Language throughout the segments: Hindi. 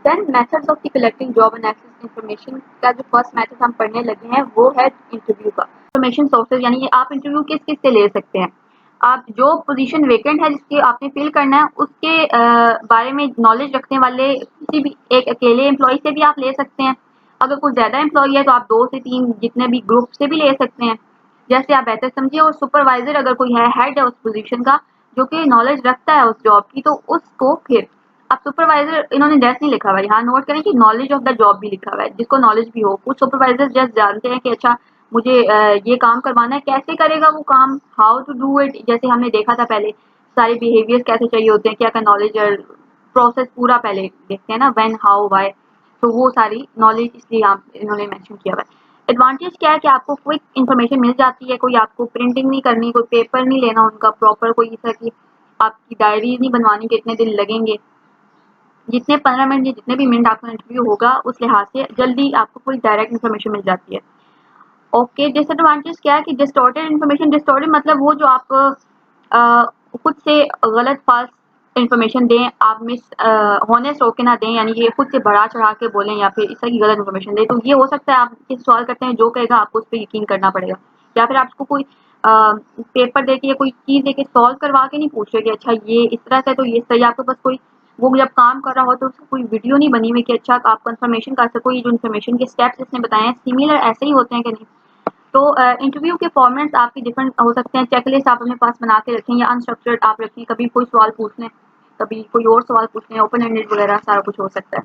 Then methods of the collecting job and access information का जो फर्स्ट मेथड हम पढ़ने लगे हैं वो है इंटरव्यू का। इंफॉर्मेशन सोर्सेज यानी आप इंटरव्यू किस किस से ले सकते हैं। आप जो पोजीशन वेकेंट है जिसकी आपने फिल करना है उसके बारे में नॉलेज रखने वाले किसी भी एक अकेले एम्प्लॉय से भी आप ले सकते हैं। अगर कुछ ज़्यादा एम्प्लॉय है तो आप 2 से 3 जितने भी ग्रुप से भी ले सकते हैं, जैसे आप बेहतर समझिए। और सुपरवाइजर अगर कोई है, हेड है उस पोजीशन का जो कि नॉलेज रखता है उस जॉब की, तो उसको फिर आप सुपरवाइजर, इन्होंने जस्ट नहीं लिखा हुआ है, यहाँ नोट करें कि नॉलेज ऑफ द जॉब भी लिखा हुआ है, जिसको नॉलेज भी हो। कुछ सुपरवाइजर जस्ट जानते हैं कि अच्छा मुझे ये काम करवाना है, कैसे करेगा वो काम, हाउ टू डू इट, जैसे हमने देखा था पहले सारे बिहेवियर्स कैसे चाहिए होते हैं, क्या क्या नॉलेज और प्रोसेस पूरा पहले देखते हैं ना, व्हेन हाउ व्हाई, तो वो सारी नॉलेज इसलिए यहाँ इन्होंने मेंशन किया हुआ है। एडवांटेज क्या है कि आपको क्विक इन्फॉर्मेशन मिल जाती है, कोई आपको प्रिंटिंग नहीं करनी, कोई पेपर नहीं लेना उनका प्रॉपर, कोई इस तरह की आपकी डायरी नहीं बनवानी कि इतने दिन लगेंगे। जितने 15 मिनट या जितने भी मिनट आपका इंटरव्यू होगा उस लिहाज से जल्दी आपको कोई डायरेक्ट इन्फॉर्मेशन मिल जाती है। ओके, डिसएडवांटेज क्या है कि डिस्टॉर्टेड इन्फॉर्मेशन, डिस्टॉर्टेड मतलब वो जो आप खुद से गलत फाल्स इन्फॉर्मेशन दें, आप मिस हॉनेस्ट होके ना दें, यानी कि खुद से बढ़ा चढ़ा के बोलें या फिर इस तरह की गलत इन्फॉर्मेशन दें, तो ये हो सकता है आप किसी सवाल करते हैं जो कहेगा आपको उस पर यकीन करना पड़ेगा। या फिर आपको कोई पेपर दे के या कोई चीज़ दे के सॉल्व करवा के नहीं पूछ रहे कि अच्छा ये इस तरह से तो ये सही, आपके पास कोई वो जब काम कर रहा हो तो उसकी कोई वीडियो नहीं बनी हुई कि अच्छा आप कंफर्मेशन कर सको ये जो इन्फॉर्मेशन के स्टेप्स इसने बताए हैं सिमिलर ऐसे ही होते हैं कि नहीं। तो इंटरव्यू के फॉर्मेट्स आपके डिफरेंट हो सकते हैं, चेकलिस्ट आप अपने पास बना के रखें या अनस्ट्रक्चर्ड आप रखें, कभी कोई सवाल पूछ लें, कभी कोई और सवाल पूछ लें, ओपन एंडेड वगैरह सारा कुछ हो सकता है।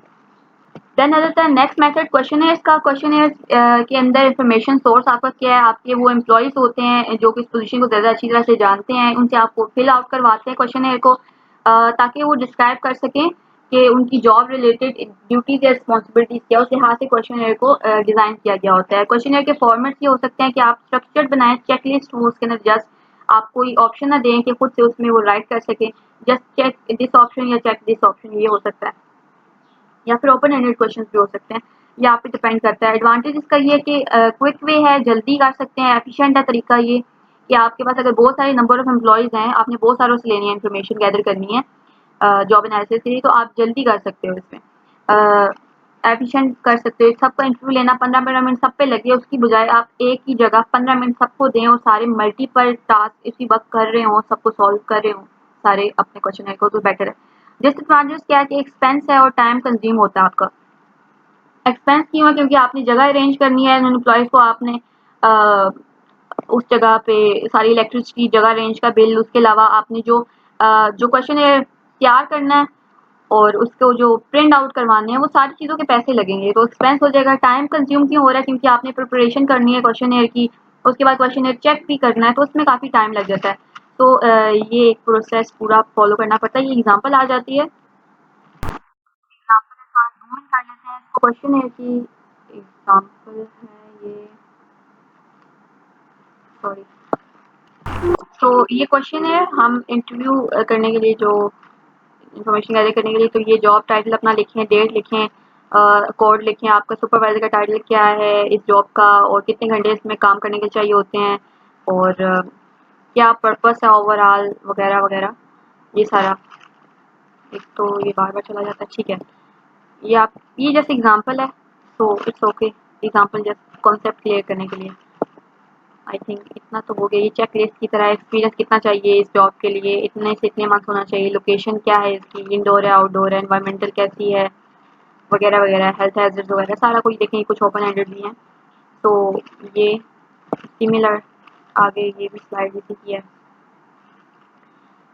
देन आता है नेक्स्ट मेथड क्वेश्चनेयर्स का। क्वेश्चनेयर्स के अंदर इंफॉर्मेशन सोर्स आपका क्या है, आपके वो एम्प्लॉयज़ होते हैं जो कि इस पोजीशन को ज़्यादा अच्छी तरह से जानते हैं, उनसे आपको फिल आउट करवाते हैं क्वेश्चनेयर को, ताकि वो डिस्क्राइब कर सकें कि उनकी जॉब रिलेटेड ड्यूटीज या रिस्पॉन्सिबिलिटीज क्या, उस लिहाज से क्वेश्चनेयर को डिज़ाइन किया गया होता है। क्वेश्चनेयर के फॉर्मेट्स ये हो सकते हैं कि आप स्ट्रक्चर्ड बनाएं, चेकलिस्ट हो उसके अंदर, जस्ट आप कोई ऑप्शन ना दें कि खुद से उसमें वो राइट कर सकें, जस्ट चेक दिस ऑप्शन या चेक दिस ऑप्शन, ये हो सकता है। या फिर ओपन एंडेड क्वेश्चंस भी हो सकते हैं, ये आप पे डिपेंड करता है। एडवांटेज इसका ये है कि क्विक वे है, जल्दी कर सकते हैं, एफिशिएंट है तरीका ये कि आपके पास अगर बहुत सारे नंबर ऑफ एम्प्लॉयज़ हैं, आपने बहुत सारों से लेनी है इन्फॉर्मेशन गैदर करनी है जॉब एनालिसिस के लिए, तो आप जल्दी कर सकते हो इसमें, एफिशिएंट कर सकते हो। सबका इंटरव्यू लेना 15-15 मिनट सब पे लगे, उसकी बजाय आप एक ही जगह 15 मिनट सबको दें और सारे मल्टीपल टास्क इसी वक्त कर रहे हों, सबको सॉल्व कर रहे हों सारे अपने क्वेश्चन को, तो बेटर है। डिसएडवांटेज क्या है कि एक्सपेंस है और टाइम कंज्यूम होता है आपका। एक्सपेंस क्यों है, क्योंकि आपने जगह अरेंज करनी है एम्प्लॉयज़ को, आपने अ, उस जगह पे सारी इलेक्ट्रिसिटी जगह अरेंज का बिल, उसके अलावा आपने जो क्वेश्चन है तैयार करना है और उसको जो प्रिंट आउट करवाने हैं वो सारी चीज़ों के पैसे लगेंगे, तो एक्सपेंस हो जाएगा। टाइम कंज्यूम क्यों हो रहा है, क्योंकि आपने प्रिपरेशन करनी है क्वेश्चनेयर की, उसके बाद क्वेश्चनेयर चेक भी करना है, तो उसमें काफ़ी टाइम लग जाता है। तो ये एक प्रोसेस पूरा फॉलो करना पड़ता है। ये एग्जांपल आ जाती है, एग्जांपल के साथ जूम इन कर लेते हैं। क्वेश्चनेयर की एग्जांपल है ये, सॉरी। तो ये क्वेश्चन है, हम इंटरव्यू करने के लिए जो इन्फॉर्मेशन गैदर करने के लिए, तो ये जॉब टाइटल अपना लिखें, डेट लिखें, कोड लिखें, आपका सुपरवाइजर का टाइटल क्या है इस जॉब का और कितने घंटे इसमें काम करने के चाहिए होते हैं और क्या पर्पस है ओवरऑल वगैरह वगैरह, ये सारा। एक तो ये बार बार चला जाता है, ठीक है। ये जैसे एग्जांपल है, तो it's okay, example just concept clear करने के लिए। आई थिंक इतना तो हो गया। ये चेक लिस्ट की तरह, एक्सपीरियंस कितना चाहिए इस जॉब के लिए, इतने से इतने मंथ होना चाहिए, लोकेशन क्या है इसकी, इंडोर है आउटडोर है, एनवायरमेंटल कैसी है वगैरह वगैरह, हेल्थ हैजर्ड्स वगैरह सारा कुछ देखें। कुछ ओपन एंडेड भी हैं, तो ये सिमिलर आगे ये भी स्लाइड इसी की है।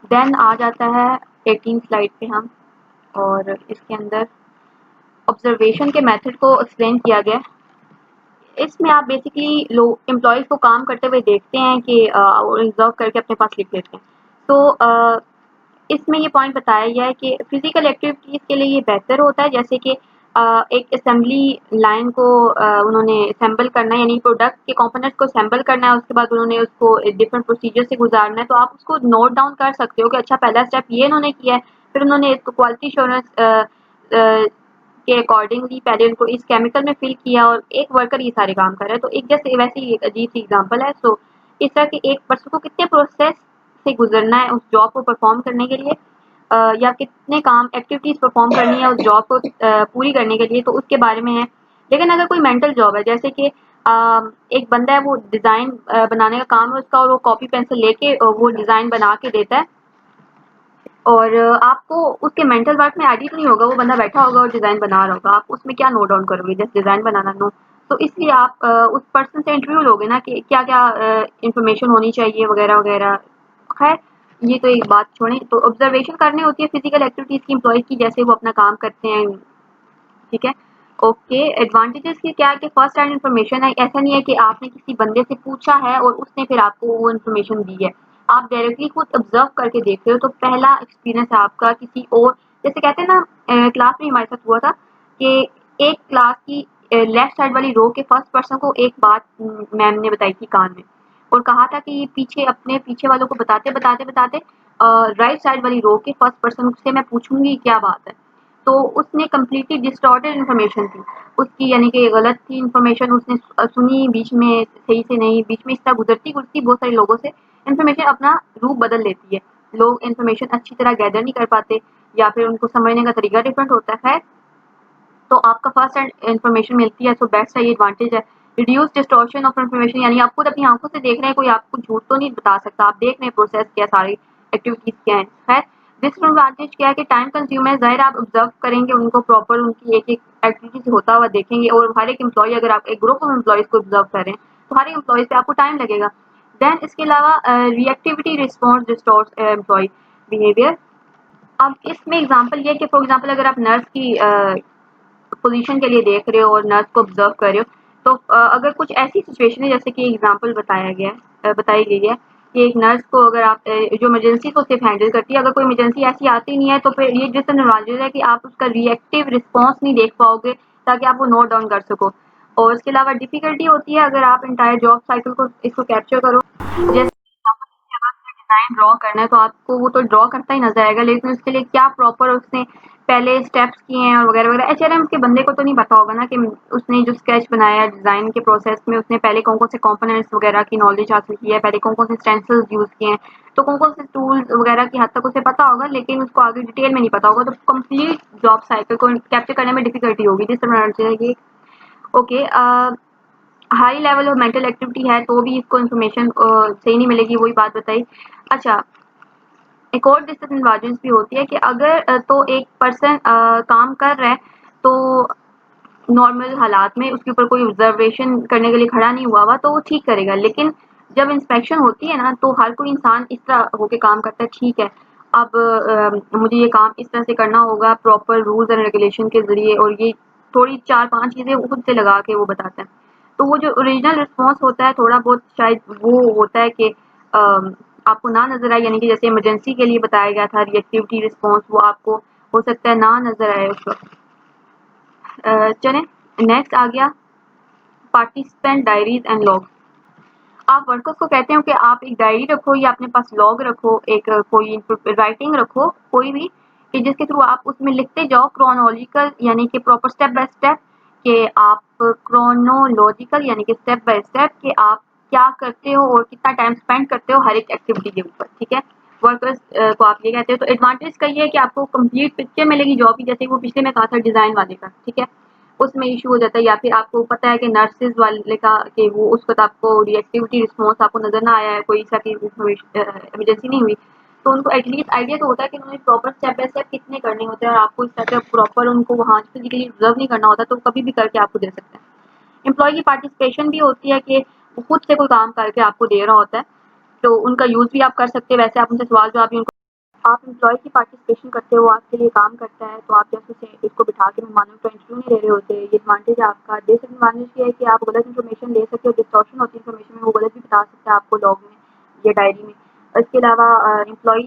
देन आ जाता है 18 स्लाइड पे हम, और इसके अंदर ऑब्जर्वेशन के मेथड को एक्सप्लेन किया गया है। इसमें आप बेसिकली लोग एम्प्लॉयज़ को काम करते हुए देखते हैं कि रिजर्व करके अपने पास लिख लेते हैं। तो इसमें ये पॉइंट बताया गया है कि फिजिकल एक्टिविटीज़ के लिए ये बेहतर होता है, जैसे कि एक असेंबली लाइन को उन्होंने असेंबल करना है, यानी प्रोडक्ट के कंपोनेंट्स को असेंबल करना है, उसके बाद उन्होंने उसको डिफरेंट प्रोसीजर से गुजारना है, तो आप उसको नोट डाउन कर सकते हो कि अच्छा पहला स्टेप ये इन्होंने किया है, फिर उन्होंने इसको क्वालिटी एश्योरेंस के अकॉर्डिंगली पहले उनको इस केमिकल में फिल किया और एक वर्कर ये सारे काम कर रहा है। तो एक जैसे वैसे ही एक अजीब सी एग्जांपल है। सो इस तरह के एक पर्सन को कितने प्रोसेस से गुजरना है उस जॉब को परफॉर्म करने के लिए, या कितने काम एक्टिविटीज़ परफॉर्म करनी है उस जॉब को पूरी करने के लिए, तो उसके बारे में है। लेकिन अगर कोई मेंटल जॉब है, जैसे कि एक बंदा है, वो डिज़ाइन बनाने का काम है उसका, और वो कॉपी पेंसिल लेके वो डिज़ाइन बना के देता है, और आपको उसके मेंटल वर्क में आइडिया नहीं होगा, वो बंदा बैठा होगा और डिज़ाइन बना रहा होगा, आप उसमें क्या नोट डाउन करोगे? जस्ट डिज़ाइन बनाना, नो। तो इसलिए आप उस पर्सन से इंटरव्यू लोगे ना कि क्या-क्या इन्फॉर्मेशन होनी चाहिए वगैरह वगैरह। खैर, ये तो एक बात छोड़ें, तो ऑब्जर्वेशन करनी होती है फिजिकल एक्टिविटीज़ की एम्प्लॉइज़ की, जैसे वो अपना काम करते हैं, ठीक है। ओके, एडवांटेजेस की क्या है कि फर्स्ट हैंड इन्फॉर्मेशन है, ऐसा नहीं है कि आपने किसी बंदे से पूछा है और उसने फिर आपको वो इन्फॉर्मेशन दी है, आप डायरेक्टली खुद ऑब्जर्व करके देख रहे हो, तो पहला एक्सपीरियंस है आपका किसी और, जैसे कहते हैं ना, क्लास में हमारे साथ हुआ था कि एक क्लास की लेफ्ट साइड वाली रो के फर्स्ट पर्सन को एक बात मैम ने बताई थी कान में, और कहा था कि पीछे अपने पीछे वालों को बताते बताते बताते राइट साइड वाली रो के फर्स्ट पर्सन से मैं पूछूंगी क्या बात है, तो उसने कंप्लीटली डिस्टॉर्टेड इन्फॉर्मेशन थी उसकी, यानी कि गलत थी इन्फॉर्मेशन, उसने सुनी बीच में सही से नहीं, बीच में इस तरह गुजरती गुजरती बहुत सारे लोगों से इन्फॉर्मेशन अपना रूप बदल लेती है, लोग इन्फॉर्मेशन अच्छी तरह गैदर नहीं कर पाते, या फिर उनको समझने का तरीका डिफरेंट होता है। तो आपका फर्स्ट हैंड इन्फॉर्मेशन मिलती है, सो बेस्ट है, ये एडवांटेज है। रिड्यूस डिस्टॉर्शन ऑफ इन्फॉर्मेशन, यानी आप खुद अपनी आंखों से देख रहे हैं, कोई आपको झूठ तो नहीं बता सकता, आप देख रहे हैं प्रोसेस क्या, सारी एक्टिविटीज क्या है। खैर, डिसएडवांटेज क्या है कि टाइम कंज्यूमर है, ज़ाहिर आप ऑब्जर्व करेंगे उनको प्रॉपर, उनकी एक एक एक्टिविटी होता हुआ देखेंगे, और हर एक एम्प्लॉय, अगर आप एक ग्रुप ऑफ एम्प्लॉयज को ऑब्जर्व करें तो हर एक एम्प्लॉय पे आपको टाइम लगेगा। देन इसके अलावा reactivity response distort employ behaviour. अब इसमें एग्जांपल ये है कि फॉर एग्जांपल अगर आप नर्स की पोजीशन के लिए देख रहे हो और नर्स को ऑब्जर्व कर रहे हो, तो अगर कुछ ऐसी सिचुएशन है, जैसे कि एग्जांपल बताया गया बताई गई है कि एक नर्स को अगर आप जो इमरजेंसी को सिर्फ हैंडल करती है, अगर कोई इमरजेंसी ऐसी आती नहीं है, तो फिर ये डिसएडवांटेज है कि आप उसका रिएक्टिव रिस्पॉन्स नहीं देख पाओगे, ताकि आप वो नोट डाउन कर सको। और इसके अलावा डिफिकल्टी होती है अगर आप इंटायर जॉब साइकिल को इसको कैप्चर करो, जैसे डिजाइन ड्रॉ करना है, तो आपको वो तो ड्रॉ करता ही नजर आएगा, लेकिन उसके लिए क्या प्रॉपर उसने पहले स्टेप्स किए हैं और वगैरह वगैरह, एचआरएम के बंदे को तो नहीं पता होगा ना कि उसने जो स्केच बनाया डिजाइन के प्रोसेस में उसने पहले कौन कौन से कंपोनेंट्स वगैरह की नॉलेज हासिल की है, पहले कौन कौन से स्टेंसिल्स यूज किए हैं, तो कौन कौन से टूल्स वगैरह की हद तक उसे पता होगा, लेकिन उसको आगे डिटेल में नहीं पता होगा, तो कंप्लीट जॉब साइकिल को कैप्चर करने में डिफिकल्टी होगी, जिस तरह okay. High level of mental activity है तो भी इसको इन्फॉर्मेशन सही नहीं मिलेगी, वही बात बताई। अच्छा, एक और डिसएडवांटेज भी होती है कि अगर तो एक पर्सन काम कर रहा है, तो नॉर्मल हालात में उसके ऊपर कोई ऑब्जर्वेशन करने के लिए खड़ा नहीं हुआ हुआ, तो वो ठीक करेगा, लेकिन जब इंस्पेक्शन होती है ना, तो हर कोई इंसान इस तरह होके काम करता है, ठीक है, अब मुझे ये काम इस तरह से करना होगा प्रॉपर रूल्स एंड रेगुलेशन के ज़रिए, और ये थोड़ी 4-5 चीज़ें वो खुद से लगा के वो बताता है। तो वो जो ओरिजिनल रिस्पॉन्स होता है थोड़ा बहुत शायद वो होता है कि आपको ना नज़र आए, यानी कि जैसे इमरजेंसी के लिए बताया गया था रिएक्टिविटी रिस्पॉन्स, वो आपको हो सकता है ना नज़र आए उस वक़्त। चलें, नेक्स्ट आ गया पार्टिसिपेंट डायरीज एंड लॉग। आप वर्कर्स को कहते हो कि आप एक डायरी रखो या अपने पास लॉग रखो, एक कोई राइटिंग रखो कोई भी, कि जिसके थ्रू आप उसमें लिखते जाओ क्रोनोलॉजिकल, यानी कि प्रॉपर स्टेप बाय स्टेप, कि आप क्रोनोलॉजिकल यानी कि स्टेप बाय स्टेप कि आप क्या करते हो और कितना टाइम स्पेंड करते हो हर एक एक्टिविटी के ऊपर, ठीक है। वर्कर्स को आप ये कहते हो, तो एडवांटेज का ये है कि आपको कंप्लीट पिक्चर मिलेगी जॉब की, जैसे वो पिछले में कहा था डिजाइन वाले का, ठीक है, उसमें इशू हो जाता है, या फिर आपको पता है कि नर्सेज वाले का कि वो उस वक्त आपको रिएक्टिविटी रिस्पॉन्स आपको नजर ना आया है, कोई सा की इमरजेंसी नहीं हुई, तो उनको एटलीस्ट आइडिया तो होता है कि उन्होंने प्रॉपर स्टेप बाय स्टेप कितने करने होते हैं, और आपको इस तरह प्रॉपर उनको वहाँ फिजिकली ऑब्जर्व नहीं करना होता, तो कभी भी करके आपको दे सकते हैं। एम्प्लॉय की पार्टिसिपेशन भी होती है कि वो खुद से कोई काम करके आपको दे रहा होता है, तो उनका यूज़ भी आप कर सकते हैं, वैसे आप उनसे सवाल जवाब भी उनको, आप एम्प्लॉय की पार्टिसिपेशन करते हो, आपके लिए काम करता है, तो आप जैसे उसे इसको बिठा के मेहमानों का इंटरव्यू नहीं ले रहे होते, ये एडवांटेज है आपका। डिसएडवांटेज ये है कि आप गलत इन्फॉर्मेशन ले सकते हो, डिस्टॉर्शन होती है इन्फॉर्मेशन में, वो गलत भी बता सकते हैं आपको लॉग में या डायरी में। इसके अलावा एम्प्लॉय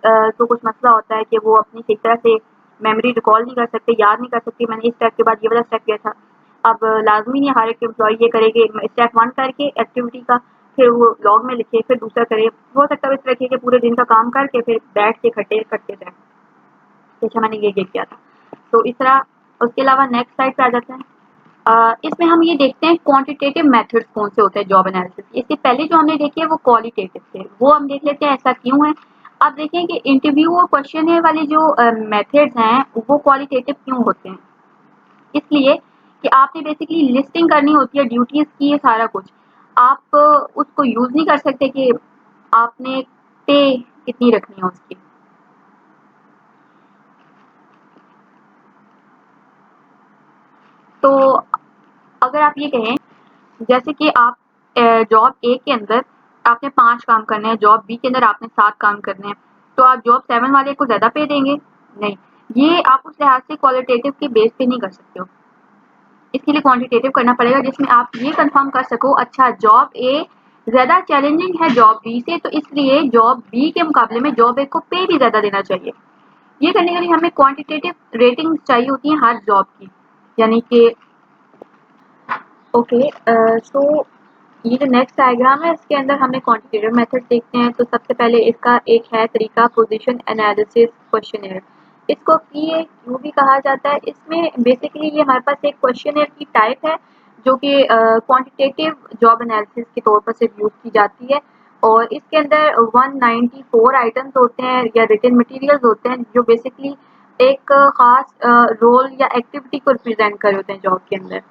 को कुछ मसला होता है कि वो अपनी सही तरह से मेमोरी रिकॉल नहीं कर सकते, याद नहीं कर सकते, मैंने इस स्टेप के बाद ये वाला स्टेप किया था। अब लाजमी नहीं हर एक एम्प्लॉय ये करे कि स्टेप 1 करके एक्टिविटी का फिर वो लॉग में लिखे, फिर दूसरा करे, हो सकता है इस तरह के पूरे दिन का काम करके फिर बैठ के इकट्ठे करते जाए, अच्छा मैंने ये किया था, तो इस तरह। उसके अलावा नेक्स्ट स्लाइड पे आ जाते हैं। इसमें हम ये देखते हैं क्वांटिटेटिव मेथड्स कौन से होते हैं जॉब एनालिसिस, इससे पहले जो हमने देखे वो क्वालिटेटिव थे, वो हम देख लेते हैं ऐसा क्यों है। आप देखें कि इंटरव्यू और क्वेश्चन वाले जो मेथड्स हैं वो क्वालिटेटिव क्यों होते हैं? इसलिए कि आपने बेसिकली लिस्टिंग करनी होती है ड्यूटीज की, ये सारा कुछ आप उसको यूज नहीं कर सकते कि आपने पे कितनी रखनी है उसकी। तो अगर आप ये कहें जैसे कि आप जॉब ए के अंदर आपने 5 काम करने हैं, जॉब बी के अंदर आपने 7 काम करने हैं, तो आप जॉब 7 वाले को ज़्यादा पे देंगे? नहीं, ये आप उस लिहाज से क्वालिटेटिव के बेस पे नहीं कर सकते हो। इसके लिए क्वांटिटेटिव करना पड़ेगा जिसमें आप ये कंफर्म कर सको अच्छा जॉब ए ज़्यादा चैलेंजिंग है जॉब बी से, तो इसलिए जॉब बी के मुकाबले में जॉब ए को पे भी ज़्यादा देना चाहिए। ये करने के लिए हमें क्वांटिटेटिव रेटिंग चाहिए होती है हर जॉब की, यानी कि ओके सो ये जो नेक्स्ट डायग्राम है इसके अंदर हमें क्वांटिटेटिव मेथड देखते हैं। तो सबसे पहले इसका एक है तरीका पोजीशन एनालिसिस क्वेश्चनर। इसको PAQ भी कहा जाता है। इसमें बेसिकली ये हमारे पास एक क्वेश्चनर की टाइप है जो कि क्वांटिटेटिव जॉब एनालिसिस के तौर पर सिर्फ यूज की जाती है और इसके अंदर 194 आइटम्स होते हैं या रिटन मटेरियल्स होते हैं जो बेसिकली एक खास रोल या एक्टिविटी को रिप्रेजेंट कर होते हैं जॉब के अंदर।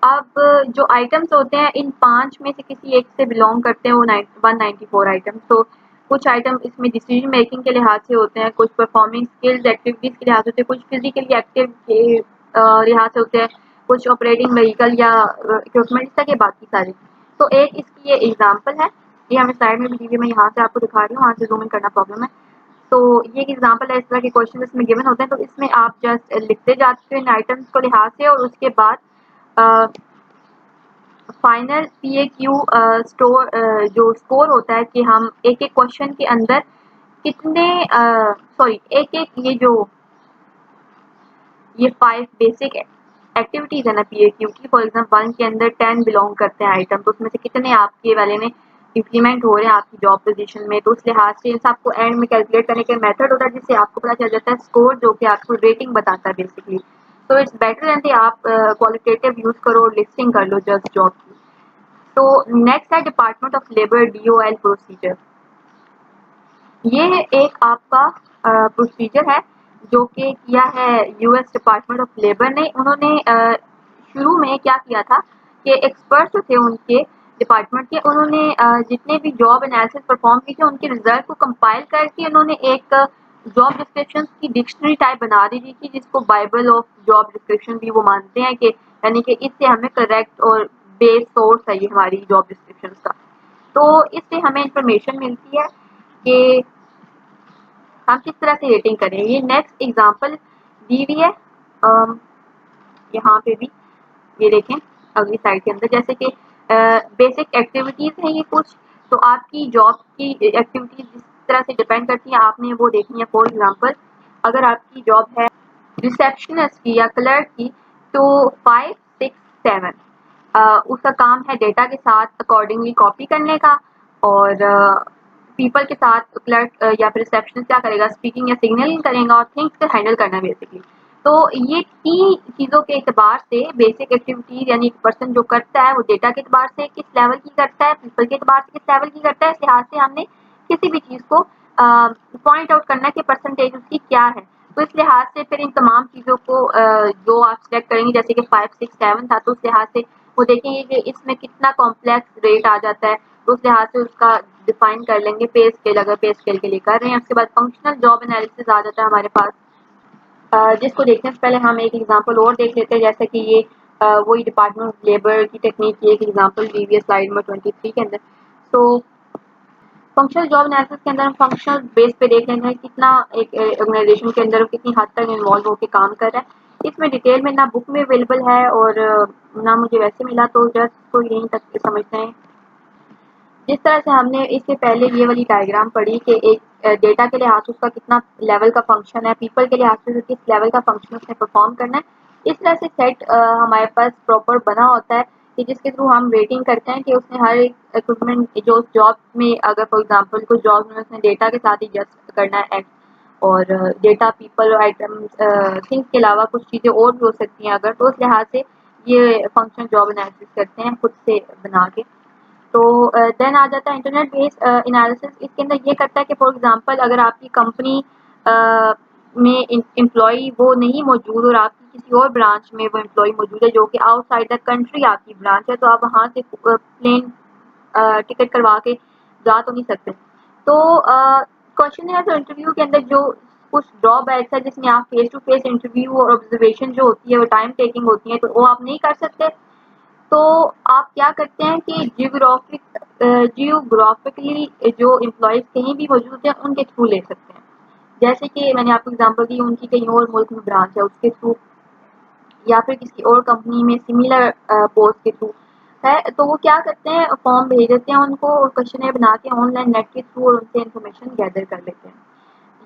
अब जो आइटम्स होते हैं इन 5 में से किसी एक से बिलोंग करते हैं वो 194 आइटम्स। तो कुछ आइटम इसमें डिसीजन मेकिंग के लिहाज से होते हैं, कुछ परफॉर्मिंग स्किल्स एक्टिविटीज के लिहाज से होते हैं, कुछ फिजिकली एक्टिव के लिहाज से होते हैं, कुछ ऑपरेटिंग व्हीकल या इक्विपमेंट तक के बाकी सारे। तो एक इसकी ये एग्जांपल है, ये हमें स्लाइड में भी दी हुई है, मैं यहाँ से आपको दिखा रही हूँ, वहाँ से जूम इन करना प्रॉब्लम है। तो ये एक एग्जांपल है इस तरह के क्वेश्चन इसमें गिवन होते हैं। तो इसमें आप जस्ट लिखते जाते हो इन आइटम्स को लिहाज से और उसके बाद फाइनल PAQ स्टोर जो स्कोर होता है कि हम एक एक क्वेश्चन के अंदर कितने सॉरी एक एक ये 5 बेसिक एक्टिविटीज है ना PAQ की, फॉर एग्जाम्पल 1 के अंदर 10 बिलोंग करते हैं आइटम, तो उसमें से कितने आपके वाले में इम्प्लीमेंट हो रहे हैं आपकी जॉब पोजीशन में। तो उस लिहाज से इन सबको एंड में कैलकुलेट करने का मेथड होता है जिससे आपको पता चल जाता है स्कोर जो कि आपको रेटिंग बताता है बेसिकली। तो इट्स बेटर देन कि आप क्वालिटेटिव यूज करो और लिस्टिंग कर लो जस्ट जॉब की। तो नेक्स्ट है department of labour DOL procedure. ये एक आपका प्रोसीजर है जो कि किया है US डिपार्टमेंट ऑफ लेबर ने। उन्होंने शुरू में क्या किया था कि एक्सपर्ट्स जो थे उनके डिपार्टमेंट के, उन्होंने जितने भी जॉब एनालिसिस परफॉर्म की थी उनके रिजल्ट को कंपाइल करके उन्होंने एक जॉब डिस्क्रिप्शन की डिक्शनरी टाइप बना दी थी जिसको बाइबल ऑफ जॉब डिस्क्रिप्शन भी वो मानते हैं कि यानी कि इससे हमें करेक्ट और बेस सोर्स है ये हमारी जॉब डिस्क्रिप्शन का। तो इससे हमें इंफॉर्मेशन मिलती है कि हम किस तरह से रेटिंग करें। ये नेक्स्ट एग्जांपल दी हुई है यहाँ पे भी, ये देखें अगली साइड के अंदर, जैसे कि बेसिक एक्टिविटीज हैं ये कुछ। तो आपकी जॉब की एक्टिविटीज जिस तरह से डिपेंड करती हैं आपने वो देखनी है। फॉर एग्जांपल अगर आपकी जॉब है रिसेप्शनिस्ट की या क्लर्क की, तो 5, 6, 7 उसका काम है डेटा के साथ अकॉर्डिंगली कॉपी करने का और पीपल के साथ क्लर्क या फिर रिसेप्शनिस्ट क्या करेगा, स्पीकिंग या सिग्नलिंग करेगा और थिंग्स को हैंडल करना बेसिकली। तो ये 3 चीज़ों के एतबार से बेसिक एक्टिविटीज यानी एक पर्सन जो करता है वो डेटा के एतबार से किस लेवल की करता है, पीपल के एतबार से किस लेवल की करता है, इस लिहाज से हमने किसी भी चीज़ को पॉइंट आउट करना कि परसेंटेज उसकी क्या है। तो इस लिहाज से फिर इन तमाम चीज़ों को जो आप सिलेक्ट करेंगे जैसे कि 5, 6, 7 था, तो उस लिहाज से वो देखेंगे कि इसमें कितना कॉम्प्लेक्स रेट आ जाता है, तो उस लिहाज से उसका डिफाइन कर लेंगे पे स्केल, अगर पे स्केल के लिए कर रहे हैं। उसके बाद फंक्शनल जॉब एनालिसिस आ जाता है हमारे पास, जिसको देखने से पहले हम एक एग्जांपल और देख लेते हैं। जैसे कि ये वही डिपार्टमेंट ऑफ लेबर की टेक्निक की एक एग्जांपल दी हुई है स्लाइड नंबर 23 के अंदर। तो फंक्शनल जॉब एनालिसिस के अंदर हम फंक्शनल बेस पे देख लेते हैं कितना एक ऑर्गेनाइजेशन के अंदर कितनी हद तक इन्वॉल्व होकर काम कर रहा है। इसमें डिटेल में ना बुक में अवेलेबल है और ना मुझे वैसे मिला, तो जस्ट को यहीं तक समझते हैं। जिस तरह से हमने इससे पहले ये वाली डायग्राम पढ़ी कि एक डेटा के लिहाज से उसका कितना लेवल का फंक्शन है, पीपल के लिहाज से किस लेवल का फंक्शन उसने परफॉर्म करना है, इस तरह से सेट हमारे पास प्रॉपर बना होता है कि जिसके थ्रू हम रेटिंग करते हैं कि उसने हर एक इक्विपमेंट जो जॉब में, अगर फॉर एग्जांपल कुछ जॉब में उसने डेटा के साथ ही जस्ट करना है एक्ट, और डेटा पीपल आइटम थिंग्स के अलावा कुछ चीज़ें और भी हो सकती हैं अगर, तो उस लिहाज से ये फंक्शन जॉब एनालिसिस करते हैं खुद से बना के। तो देन आ जाता है इंटरनेट बेस्ड एनालिसिस। इसके अंदर ये करता है कि फॉर एग्जांपल अगर आपकी कंपनी में एम्प्लॉई वो नहीं मौजूद और आपकी किसी और ब्रांच में वो एम्प्लॉई मौजूद है जो कि आउटसाइड द कंट्री आपकी ब्रांच है, तो आप वहाँ से प्लेन टिकट करवा के जा तो नहीं सकते। तो क्वेश्चन है तो इंटरव्यू के अंदर जो कुछ ड्रॉबैक्स है जिसमें आप फेस टू फेस इंटरव्यू और ऑब्जर्वेशन जो होती है वो टाइम टेकिंग होती है, तो वो आप नहीं कर सकते। तो आप क्या करते हैं कि जियोग्राफिकली जो एम्प्लॉयज कहीं भी मौजूद हैं उनके थ्रू ले सकते हैं। जैसे कि मैंने आपको एग्जांपल दी, उनकी कहीं और मुल्क में ब्रांच है उसके थ्रू, या फिर किसी और कंपनी में सिमिलर पोस्ट के थ्रू है, तो वो क्या करते हैं फॉर्म भेज देते हैं उनको और क्वेश्चन बना के ऑनलाइन नेट के थ्रू और उनसे इन्फॉर्मेशन गैदर कर लेते हैं।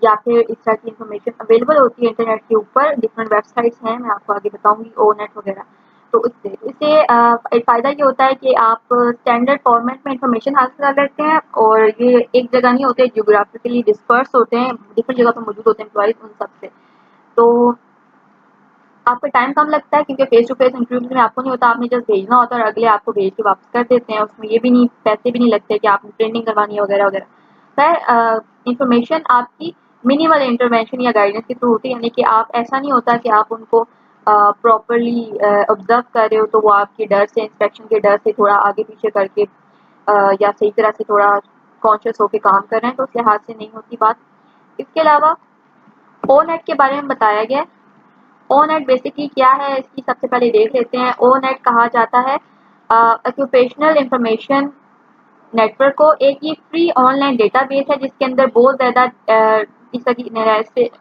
या फिर इस तरह की इन्फॉर्मेशन अवेलेबल होती है इंटरनेट के ऊपर, डिफरेंट वेबसाइट्स हैं, मैं आपको आगे बताऊंगी, ओ नेट वगैरह। तो इससे एक फ़ायदा ये होता है कि आप स्टैंडर्ड फॉर्मेट में इन्फॉर्मेशन हासिल कर लेते हैं और ये एक जगह नहीं होते, जियोग्राफिकली डिस्पर्स होते हैं, डिफरेंट जगह पर मौजूद होते हैं एम्प्लॉयज उन सब से। तो आपका टाइम कम लगता है क्योंकि फेस टू फेस इंटरव्यू में आपको नहीं होता, आपने जस्ट भेजना होता है और अगले आपको भेज के वापस कर देते हैं, उसमें ये भी नहीं, पैसे भी नहीं लगते कि आपने ट्रेनिंग करवानी है वगैरह वगैरह। पर इंफॉर्मेशन आपकी मिनिमल इंटरवेंशन या गाइडेंस के थ्रू होती है, यानी कि आप ऐसा नहीं होता कि आप उनको प्रॉपरली ऑब्जर्व कर रहे हो तो वो आपके डर से, इंस्पेक्शन के डर से थोड़ा आगे पीछे करके या सही तरह से थोड़ा कॉन्शियस होकर काम कर रहे हैं, तो उस लिहाज से नहीं होती बात। इसके अलावा ओ नेट के बारे में बताया गया है। ओ नेट बेसिकली क्या है इसकी सबसे पहले देख लेते हैं। ओ नेट कहा जाता है ऑक्यूपेशनल इंफॉर्मेशन नेटवर्क को। एक ये फ्री ऑनलाइन डेटाबेस है जिसके अंदर बहुत ज़्यादा इस तरह की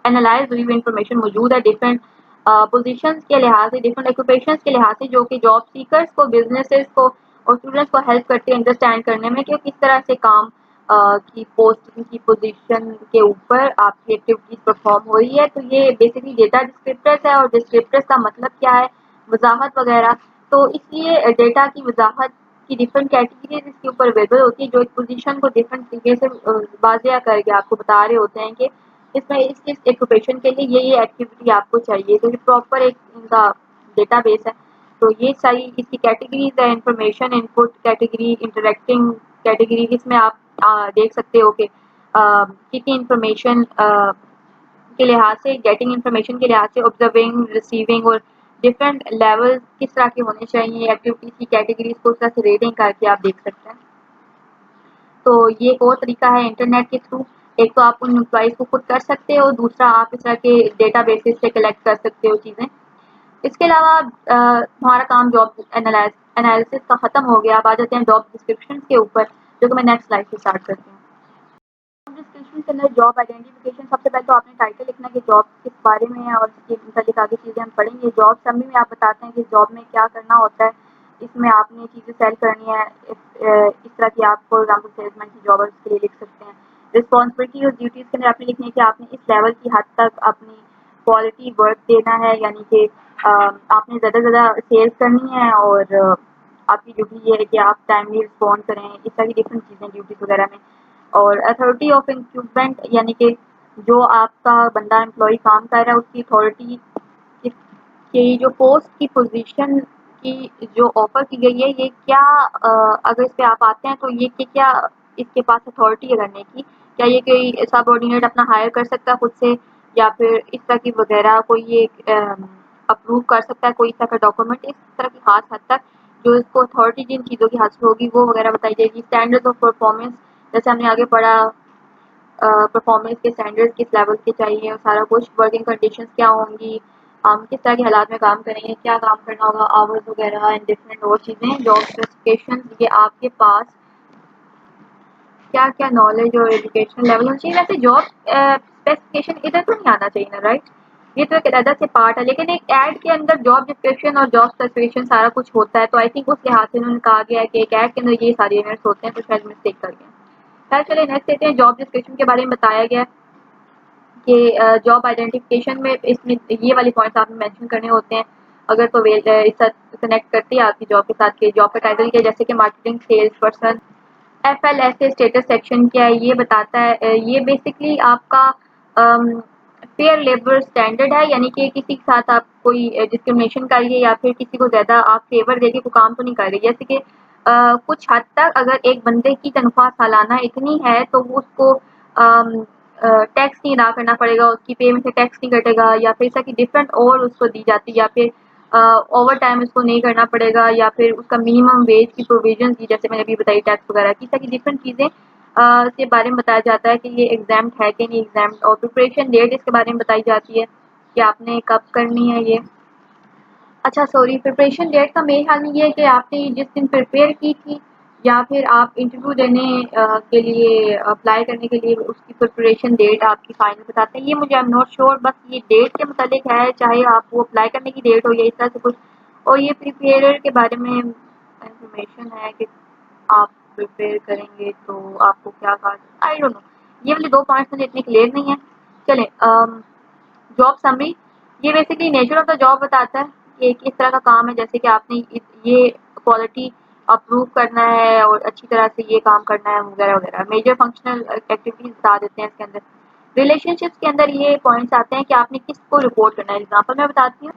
एनालाइज हुई हुई इंफॉर्मेशन मौजूद है, डिफरेंट पोजीशंस के लिहाज से, डिफरेंट ऑक्यूपेशंस के लिहाज से, जो कि जॉब सीकर्स को, बिजनेसेस को और स्टूडेंट्स को हेल्प करती है अंडरस्टैंड करने में कि किस तरह से काम की पोस्टिंग की पोजीशन के ऊपर आपकी एक्टिविटीज परफॉर्म हो रही है। तो ये बेसिकली डेटा डिस्क्रिप्टर्स है और डिस्क्रिप्टर्स का मतलब क्या है, वजाहत वगैरह। तो इसलिए डेटा की वजाहत की डिफरेंट कैटेगरीज इसके ऊपर अवेलेबल होती है जो एक पोजीशन को डिफरेंट तरीके से वाजिया करके आपको बता रहे होते हैं कि इसमें इस ऑक्यूपेशन के लिए ये एक्टिविटी आपको चाहिए, तो ये प्रॉपर एक इनका डेटाबेस है। तो ये सारी इसकी कैटेगरीज है, information input category, interacting category, इसमें आप देख सकते हो कि कितनी इंफॉर्मेशन के लिहाज से, गेटिंग इंफॉर्मेशन के लिहाज से, ऑब्जर्विंग, रिसीविंग और डिफरेंट लेवल किस तरह के होने चाहिए एक्टिविटीज की कैटेगरीज को उस तरह से रेटिंग करके आप देख सकते हैं। तो ये एक और तरीका है इंटरनेट के थ्रू। एक तो आप उन एम्प्लॉइज को खुद कर सकते हो, दूसरा आप इस तरह के डेटा बेसिस से कलेक्ट कर सकते हो चीज़ें। इसके अलावा हमारा काम जॉब एनालिसिस का ख़त्म हो गया। अब आ जाते हैं जॉब डिस्क्रिप्शन के ऊपर, जो कि मैं नेक्स्ट स्लाइड से स्टार्ट करती हूँ। जॉब डिस्क्रिप्शन के अंदर जॉब आइडेंटिफिकेशन, सबसे पहले तो आपने टाइटल लिखना है कि जॉब किस बारे में है और इसके मुताबिक आगे चीज़ें हम पढ़ेंगे। जॉब समरी में आप बताते हैं कि जॉब में क्या करना होता है, इसमें आपने चीज़ें सेल करनी है, इस तरह की आप फॉर एग्जाम्पल सेल्समैन की जॉब है उसके लिए लिख सकते हैं। रिस्पॉन्सिबिलिटी और ड्यूटीज़ के अंदर आपने लिखनी है कि आपने इस लेवल की हद तक अपनी क्वालिटी वर्क देना है, यानी कि आपने ज़्यादा से ज़्यादा सेल्स करनी है और आपकी ड्यूटी ये है कि आप टाइमली रिस्पॉन्ड करें, इस तरह की डिफरेंट चीज़ें ड्यूटीज़ वगैरह में। और अथॉरिटी ऑफ इंक्यूबमेंट, यानी कि जो आपका बंदा एम्प्लॉय काम कर रहा है उसकी अथॉरिटी की जो पोस्ट की पोजीशन की जो ऑफर की गई है, ये क्या अगर इस पे आप आते हैं तो ये क्या इसके पास अथॉरिटी है करने की, क्या ये कोई सबऑर्डिनेट अपना हायर कर सकता है खुद से, या फिर इस तरह की वगैरह कोई ये अप्रूव कर सकता है कोई इस तरह का डॉक्यूमेंट, इस तरह की खास हद तक जो इसको अथॉरिटी जिन चीज़ों की हासिल होगी वो वगैरह बताई जाएगी। स्टैंडर्ड ऑफ परफॉर्मेंस, जैसे हमने आगे पढ़ा परफॉर्मेंस के स्टैंडर्ड किस लेवल के चाहिए और सारा कुछ। वर्किंग कंडीशंस क्या होंगी, हम किस तरह के हालात में काम करेंगे, क्या काम करना होगा, आवर्स वगैरह एंड डिफरेंट और चीज़ें। जॉब स्पेसिफिकेशन, ये आपके पास क्या क्या नॉलेज और एजुकेशन लेवल होना चाहिए। वैसे जॉब स्पेसिफिकेशन इधर तो नहीं आना चाहिए ना, राइट, ये तो एक अलग से पार्ट है, लेकिन एक ऐड के अंदर जॉब डिस्क्रिप्शन और जॉब स्पेसिफिकेशन सारा कुछ होता है, तो आई थिंक उस लिहाज से उन्होंने कहा गया है कि एक ऐड के अंदर ये सारे यूनिट्स होते हैं, तो शायद मिस्टेक कर गए। खैर चलिए नेक्स्ट देते हैं। जॉब डिस्क्रिप्शन के बारे में बताया गया कि जॉब आइडेंटिफिकेशन में इसमें ये वाले पॉइंट्स आपने मेंशन करने होते हैं अगर तो इस साथ कनेक्ट करती है आपकी जॉब के साथ कि जॉब का टाइटल क्या है, जैसे कि marketing sales person. FLSA status section क्या है ये बताता है। ये बेसिकली आपका फेयर लेबर स्टैंडर्ड है, यानी कि किसी के साथ आप कोई डिस्क्रिमिनेशन कर रही है या फिर किसी को ज़्यादा आप फेवर देके कोई काम तो नहीं कर रही। जैसे कि कुछ हद तक अगर एक बंदे की तनख्वाह सालाना इतनी है तो वो उसको टैक्स नहीं अदा करना पड़ेगा, उसकी पे में से टैक्स नहीं कटेगा, या फिर ऐसा कि डिफरेंट और उसको दी जाती है, या फिर ओवर टाइम उसको नहीं करना पड़ेगा, या फिर उसका मिनिमम वेज की प्रोविजन की जैसे मैंने अभी बताई टैक्स वगैरह की, ताकि डिफरेंट चीज़ें के बारे में बताया जाता है कि ये एग्जाम्ड है कि नहीं एग्जाम्ड, और प्रिपरेशन डेट इसके बारे में बताई जाती है कि आपने कब करनी है ये। अच्छा सॉरी, प्रिपरेशन डेट का मेरे ख्याल में ये है कि आपने जिस दिन प्रिपेयर की थी या फिर आप इंटरव्यू देने के लिए अप्लाई करने के लिए उसकी प्रिपरेशन डेट आपकी फाइनल बताते हैं। ये मुझे आई एम नॉट श्योर, बस ये डेट के मुतालिक है, चाहे आप वो अप्लाई करने की डेट हो या इस तरह से कुछ। और ये प्रिपेयर के बारे में इंफॉर्मेशन है कि आप प्रिपेयर करेंगे तो आपको क्या कहा, आई डोंट नो। ये वाले 2 पॉइंट्स मुझे इतने क्लियर नहीं है। चलें, जॉब समरी, ये basically nature of the job बताता है कि किस तरह का काम है, जैसे कि आपने ये क्वालिटी अप्रूव करना है और अच्छी तरह से ये काम करना है वगैरह वगैरह। मेजर फंक्शनल एक्टिविटीज बता देते हैं इसके अंदर। रिलेशनशिप्स के अंदर ये पॉइंट्स आते हैं कि आपने किसको रिपोर्ट करना है। एग्जाम्पल मैं बताती हूँ,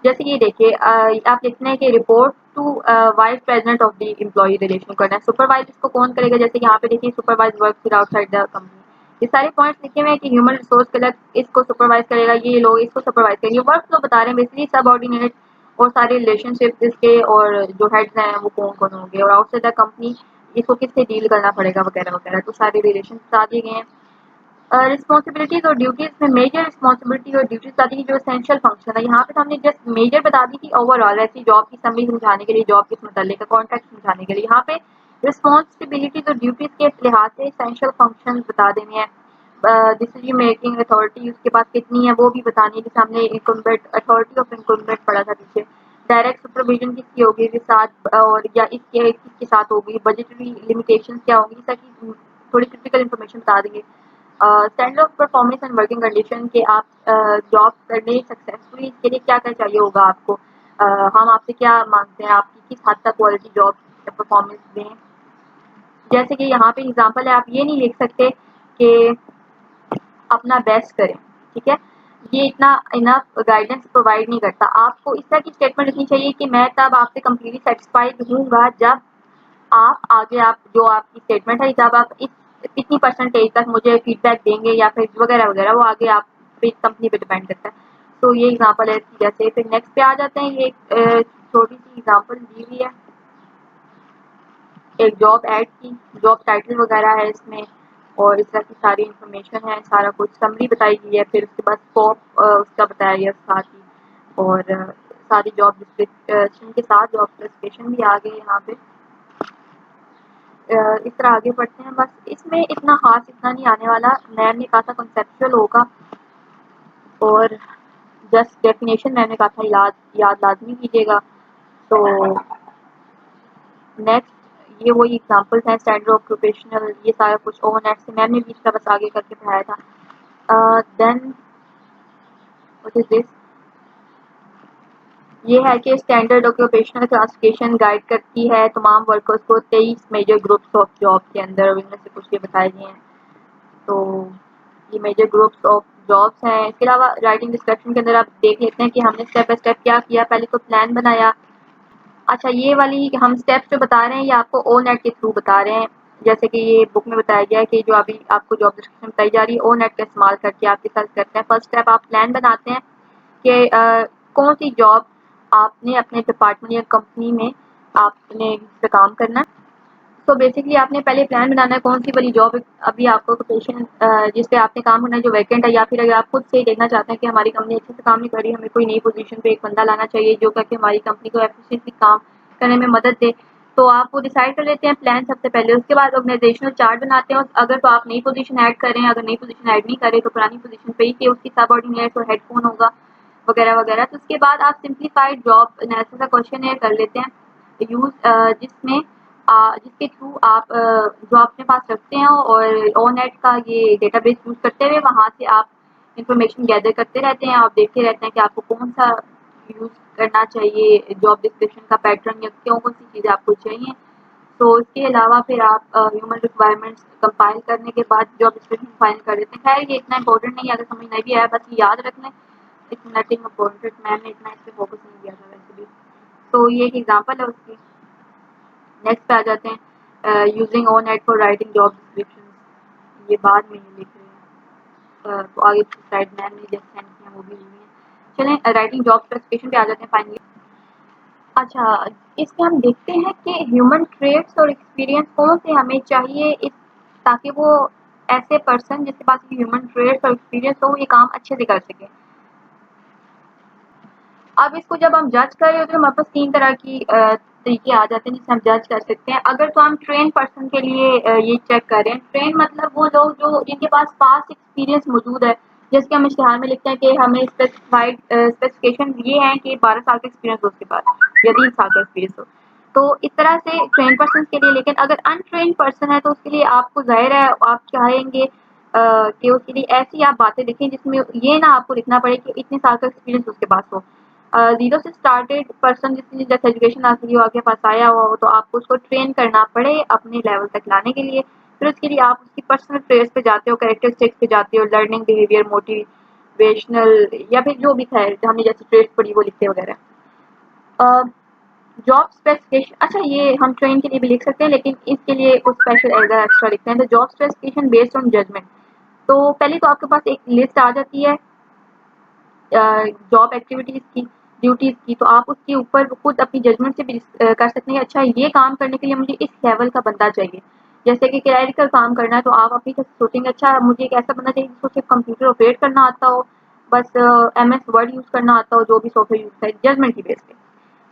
जैसे ये देखिए, आप लिखते हैं कि report to vice president of the employ relation करना है। सुपरवाइज इसको कौन करेगा, जैसे यहाँ पे देखिए supervise work outside the company. ये सारे पॉइंट्स लिखे हुए हैं कि ह्यूमन रिसोर्स क्लर्क इसको सुपरवाइज करेगा, ये लोग इसको सुपरवाइज करेंगे। वर्क फ्लो बता रहे हैं बेसिकली सबऑर्डिनेट और सारे रिलेशनशिप इसके, और जो हेड्स हैं वो कौन कौन होंगे, और आउटसाइड द कंपनी इसको किससे डील करना पड़ेगा वगैरह वगैरह। तो सारे रिलेशन बता दिए गए हैं। रिस्पॉन्सिबिलिटीज और ड्यूटीज में मेजर रिस्पॉन्सिबिलिटी और ड्यूटीज बताती है जो एसेंशियल फंक्शन है। यहाँ पे तो हमने जस्ट मेजर बता दी थी ओवरऑल, ऐसी जॉब की समरी समझाने के लिए, जॉब के मुतालिक कॉन्ट्रैक्ट समझाने के लिए। यहाँ पे रिस्पॉन्सिबिलिटीज और ड्यूटीज के लिहाज से एसेंशियल फंक्शन बता देने हैं। डिसीजन मेकिंग अथॉरिटी उसके पास कितनी है वो भी बतानी है, जैसे हमने इनकम्बेंट अथॉरिटी ऑफ इनकम्बेंट पढ़ा था पीछे। डायरेक्ट सुपरविजन किसकी होगी के साथ, और या इसके किसके साथ होगी, बजटरी लिमिटेशन क्या होगी, ताकि थोड़ी क्रिटिकल इन्फॉर्मेशन बता देंगे। Standard of performance and working condition के आप जॉब करने सक्सेसफुली इसके लिए क्या क्या चाहिए होगा आपको, हम आपसे क्या मांगते हैं, आपकी किस हद तक क्वालिटी जॉब परफॉर्मेंस दें। जैसे कि यहाँ पे एग्जांपल है, आप ये नहीं लिख सकते कि अपना बेस्ट करें, ठीक है, ये इतना इनफ गाइडेंस प्रोवाइड नहीं करता। आपको इस तरह की स्टेटमेंट लिखनी चाहिए कि मैं तब आपसे कम्प्लीटली सेटिस्फाइड हूँगा जब आप आगे आप जो आपकी स्टेटमेंट है, जब आप इतनी परसेंटेज तक मुझे फीडबैक देंगे या फिर वगैरह वगैरह, वो आगे आप कंपनी पे डिपेंड करता है। तो ये एग्जांपल है इसकी। जैसे फिर नेक्स्ट पे आ जाते हैं, ये छोटी सी एग्जांपल दी हुई है एक जॉब ऐड की, जॉब टाइटल वगैरह है इसमें, और इस तरह की सारी इंफॉर्मेशन है, सारा कुछ समरी बताई गई है। फिर उसके बाद स्कोप उसका बताया गया साथ ही, और सारी जॉब डिस्क्रिप्शन के साथ जॉब स्पेसिफिकेशन भी आ गए यहाँ पे। इस तरह आगे बढ़ते हैं। बस इसमें इतना खास इतना नहीं आने वाला, मैम ने कहा था कॉन्सेप्चुअल होगा, और जस्ट डेफिनेशन मैंने कहा था याद लाजमी कीजिएगा। तो नेक्स्ट ये वही एग्जांपल्स हैं, स्टैंडर्ड ऑक्यूपेशनल, ये सारा कुछ ओवरनेट से मैम ने भी इसका बस आगे करके पढ़ाया था। देन व्हाट इज दिस, ये है कि स्टैंडर्ड ऑक्यूपेशनल क्लासिफिकेशन गाइड करती है तमाम वर्कर्स को 23 मेजर ग्रुप्स ऑफ जॉब के अंदर, इनमें से कुछ ये बताए गए हैं। तो ये मेजर ग्रुप्स ऑफ जॉब्स हैं। इसके अलावा राइटिंग डिस्क्रिप्शन के अंदर आप देख लेते हैं कि हमने स्टेप बाय स्टेप क्या किया। पहले तो प्लान बनाया। अच्छा, ये वाली हम स्टेप्स जो बता रहे हैं ये आपको ओ नेट के थ्रू बता रहे हैं, जैसे कि ये बुक में बताया गया है कि जो अभी आपको जॉब डिस्क्रिप्शन बताई जा रही है ओ नेट का इस्तेमाल करके आपके साथ करते हैं। फर्स्ट स्टेप आप प्लान बनाते हैं कि कौन सी जॉब आपने अपने डिपार्टमेंट या कंपनी में आपने इस पे काम करना है। तो बेसिकली आपने पहले प्लान बनाना है कौन सी वाली जॉब अभी आपको पोजीशन जिस पे आपने काम करना है जो वैकेंट है, या फिर अगर आप खुद से ही देखना चाहते हैं कि हमारी कंपनी अच्छे से काम नहीं कर रही, हमें कोई नई पोजीशन पे एक बंदा लाना चाहिए जो करके हमारी कंपनी को एफिशिएंटली काम करने में मदद दे, तो आप वो डिसाइड कर लेते हैं प्लान सबसे पहले। उसके बाद ऑर्गेनाइजेशनल चार्ट बनाते हैं, अगर तो आप नई पोजीशन ऐड कर रहे हैं, अगर नई पोजीशन ऐड नहीं करें तो पुरानी पोजीशन पे ही कि उसकी सबऑर्डिनेट और हेड कौन होगा वगैरह वगैरह। तो उसके बाद आप सिंप्लीफाइड जॉब एनालिसिस का क्वेश्चन कर लेते हैं यूज, जिसमें जिसके थ्रू आप जो अपने पास रखते हैं और ओनेट का ये डेटाबेस यूज करते हुए वहाँ से आप इंफॉर्मेशन गैदर करते रहते हैं। आप देखते रहते हैं कि आपको कौन सा यूज करना चाहिए, जॉब डिस्क्रिप्शन का पैटर्न या कौन सी चीज़ें आपको चाहिए। तो इसके अलावा फिर आप ह्यूमन रिक्वायरमेंट्स कंपाइल करने के बाद जॉब डिस्क्रिप्शन फाइल कर देते हैं। खैर ये इतना इंपॉर्टेंट नहीं है, अगर समझ नहीं भी आया बस ये याद रख लें, इट्स नथिंग इम्पोर्टेंट। मैंने इतना इस पर फोकस नहीं किया था वैसे भी। तो ये एक एग्जाम्पल है उसकी। नेक्स्ट पे आ जाते हैं, using on net for writing job description, ये बाद में ये लिख रहे हैं, तो आगे स्लाइड मैम ने जैसे सेंड किया वो भी हुई है। चलें राइटिंग जॉब स्पेसिफिकेशन पे आ जाते हैं फाइनली। अच्छा, इसमें हम देखते हैं कि ह्यूमन ट्रेट्स और एक्सपीरियंस कौन से हमें चाहिए इस ताकि वो ऐसे पर्सन जिसके पास ह्यूमन ट्रेट्स और एक्सपीरियंस हो ये काम अच्छे से कर सके। अब इसको जब हम जज कर रहे होते हैं हमारे पास 3 तरह की तरीके आ जाते हैं जिससे हम जज कर सकते हैं। अगर तो हम ट्रेन पर्सन के लिए ये चेक करें, ट्रेन मतलब वो लोग जो जिनके पास पास्ट एक्सपीरियंस मौजूद है, जैसे कि हम इश्तिहार में लिखते हैं कि हमें स्पेसिफाइड स्पेसिफिकेशन ये है कि 12 साल का एक्सपीरियंस हो उसके पास या 3 साल का एक्सपीरियंस हो। तो इस तरह से ट्रेन पर्सन के लिए, लेकिन अगर अनट्रेन पर्सन है तो उसके लिए आपको ज़ाहिर है आप चाहेंगे कि उसके लिए ऐसी आप बातें लिखें जिसमें ये ना आपको लिखना पड़े कि इतने साल का एक्सपीरियंस उसके पास हो। जीरो से स्टार्टेड पर्सन जिसने जैसे एजुकेशन हासिल की हो आपके पास आया हुआ हो तो आपको उसको ट्रेन करना पड़े अपने लेवल तक लाने के लिए। फिर उसके लिए आप उसकी पर्सनल ट्रेड्स पे जाते हो, कैरेक्टरिस्टिक्स पे जाते हो, लर्निंग बिहेवियर, मोटिवेशनल या फिर जो भी है हमने जैसे ट्रेड्स पढ़ी वो लिखते वगैरह। जॉब स्पेसिफिकेशन, अच्छा ये हम ट्रेन के लिए भी लिख सकते हैं लेकिन इसके लिए कुछ स्पेशल एगर एक्स्ट्रा लिखते हैं। तो job specification based on judgement, तो पहले तो आपके पास एक लिस्ट आ जाती है जॉब एक्टिविटीज़ की, ड्यूटीज़ की, तो आप उसके ऊपर खुद अपनी जजमेंट से भी कर सकते हैं अच्छा ये काम करने के लिए मुझे इस लेवल का बंदा चाहिए। जैसे कि क्लरिकल काम करना है तो आप अपनी तरफ से सोचेंगे अच्छा मुझे एक ऐसा बंदा चाहिए जिसको सिर्फ कंप्यूटर ऑपरेट करना आता हो, बस एमएस वर्ड यूज़ करना आता हो, जो भी सॉफ्टवेयर यूज़ है जजमेंट की बेस पे।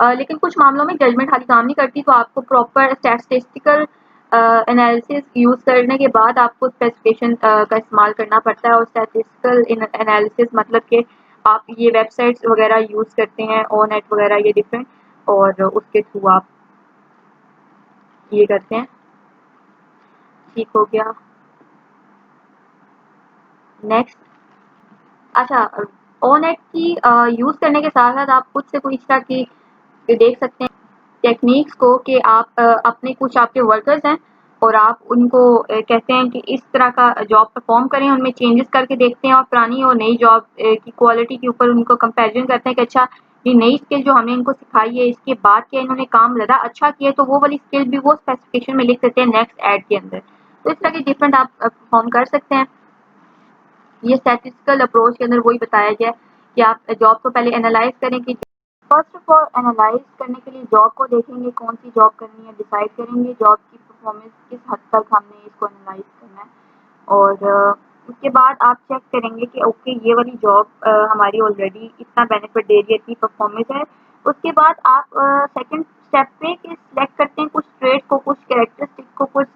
लेकिन कुछ मामलों में जजमेंट खाली काम नहीं करती, तो आपको प्रॉपर स्टैटिस्टिकल एनालिसिस यूज़ करने के बाद आपको स्पेसिफिकेशन का इस्तेमाल करना पड़ता है। और स्टैटिस्टिकल एनालिसिस मतलब कि आप ये वेबसाइट्स वगैरह यूज़ करते हैं, ओनेट वगैरह ये डिफरेंट, और उसके थ्रू आप ये करते हैं। ठीक हो गया। नेक्स्ट, अच्छा ओनेट की यूज़ करने के साथ साथ आप खुद से कोई इस तरह की देख सकते हैं टेक्निक्स को कि आप अपने कुछ आपके वर्कर्स हैं और आप उनको कहते हैं कि इस तरह का जॉब परफॉर्म करें, उनमें चेंजेस करके देखते हैं और पुरानी और नई जॉब की क्वालिटी के ऊपर उनको कंपैरिजन करते हैं कि अच्छा ये नई स्किल जो हमने इनको सिखाई है इसके बाद क्या इन्होंने काम ज़्यादा अच्छा किया, तो वो वाली स्किल भी वो स्पेसिफिकेशन में लिख देते हैं नेक्स्ट ऐड के अंदर। तो इस तरह के डिफरेंट आप परफॉर्म कर सकते हैं। ये स्टैटिस्टिकल अप्रोच के अंदर वही बताया गया है कि आप जॉब को पहले एनालाइज करें कि फर्स्ट ऑफ ऑल एनालाइज करने के लिए जॉब को देखेंगे कौन सी जॉब करनी है, डिसाइड करेंगे जॉब की परफॉर्मेंस किस हद तक हमने इसको एनालाइज करना है, और उसके बाद आप चेक करेंगे कि ओके ये वाली जॉब हमारी ऑलरेडी इतना बेनिफिट दे रही है, इतनी परफॉर्मेंस है। उसके बाद आप सेकंड स्टेप पे कि सिलेक्ट करते हैं कुछ ट्रेड को, कुछ कैरेक्टरिस्टिक को, कुछ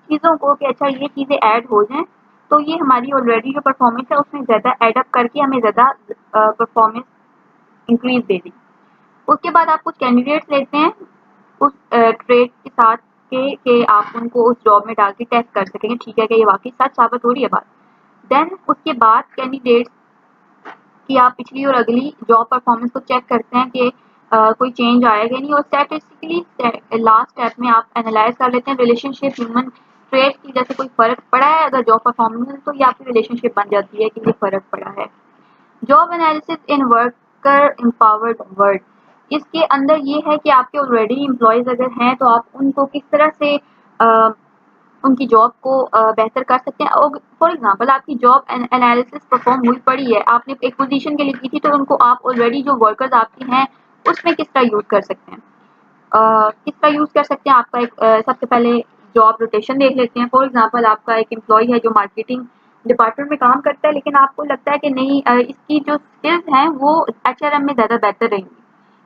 चीज़ों को कि अच्छा ये चीज़ें ऐड हो जाएं तो ये हमारी ऑलरेडी जो परफॉर्मेंस है उसमें ज़्यादा एडअप करके हमें ज़्यादा परफॉर्मेंस इंक्रीज दे दी। उसके बाद आप कुछ कैंडिडेट्स लेते हैं उस ट्रेड के साथ के आप उनको उस जॉब में डाल के टेस्ट कर सकेंगे ठीक है कि ये वाकई सच साबित हो रही है बात। देन उसके बाद कैंडिडेट्स की आप पिछली और अगली जॉब परफॉर्मेंस को चेक करते हैं कि कोई चेंज आएगा नहीं, और स्टैटिस्टिकली लास्ट स्टेप में आप एनालाइज कर लेते हैं रिलेशनशिप ह्यूमन ट्रेड की, जैसे कोई फ़र्क पड़ा है अगर जॉब परफॉर्मेंस में तो ये आपकी रिलेशनशिप बन जाती है कि ये फ़र्क पड़ा है। Job analysis in worker empowered world, इसके अंदर ये है कि आपके ऑलरेडी एम्प्लॉयज़ अगर हैं तो आप उनको किस तरह से उनकी जॉब को बेहतर कर सकते हैं। और फॉर एग्जांपल आपकी जॉब एनालिसिस परफॉर्म हुई पड़ी है, आपने एक पोजीशन के लिए की थी, तो उनको आप ऑलरेडी जो वर्कर्स आपके हैं उसमें किस तरह यूज़ कर सकते हैं। किस तरह यूज़ कर सकते हैं आपका एक सबसे पहले जॉब रोटेशन देख लेते हैं। फॉर एग्जांपल आपका एक एम्प्लॉय है जो मार्केटिंग डिपार्टमेंट में काम करता है, लेकिन आपको लगता है कि नहीं इसकी जो स्किल्स हैं वो एचआरएम में ज़्यादा बेहतर रहेंगी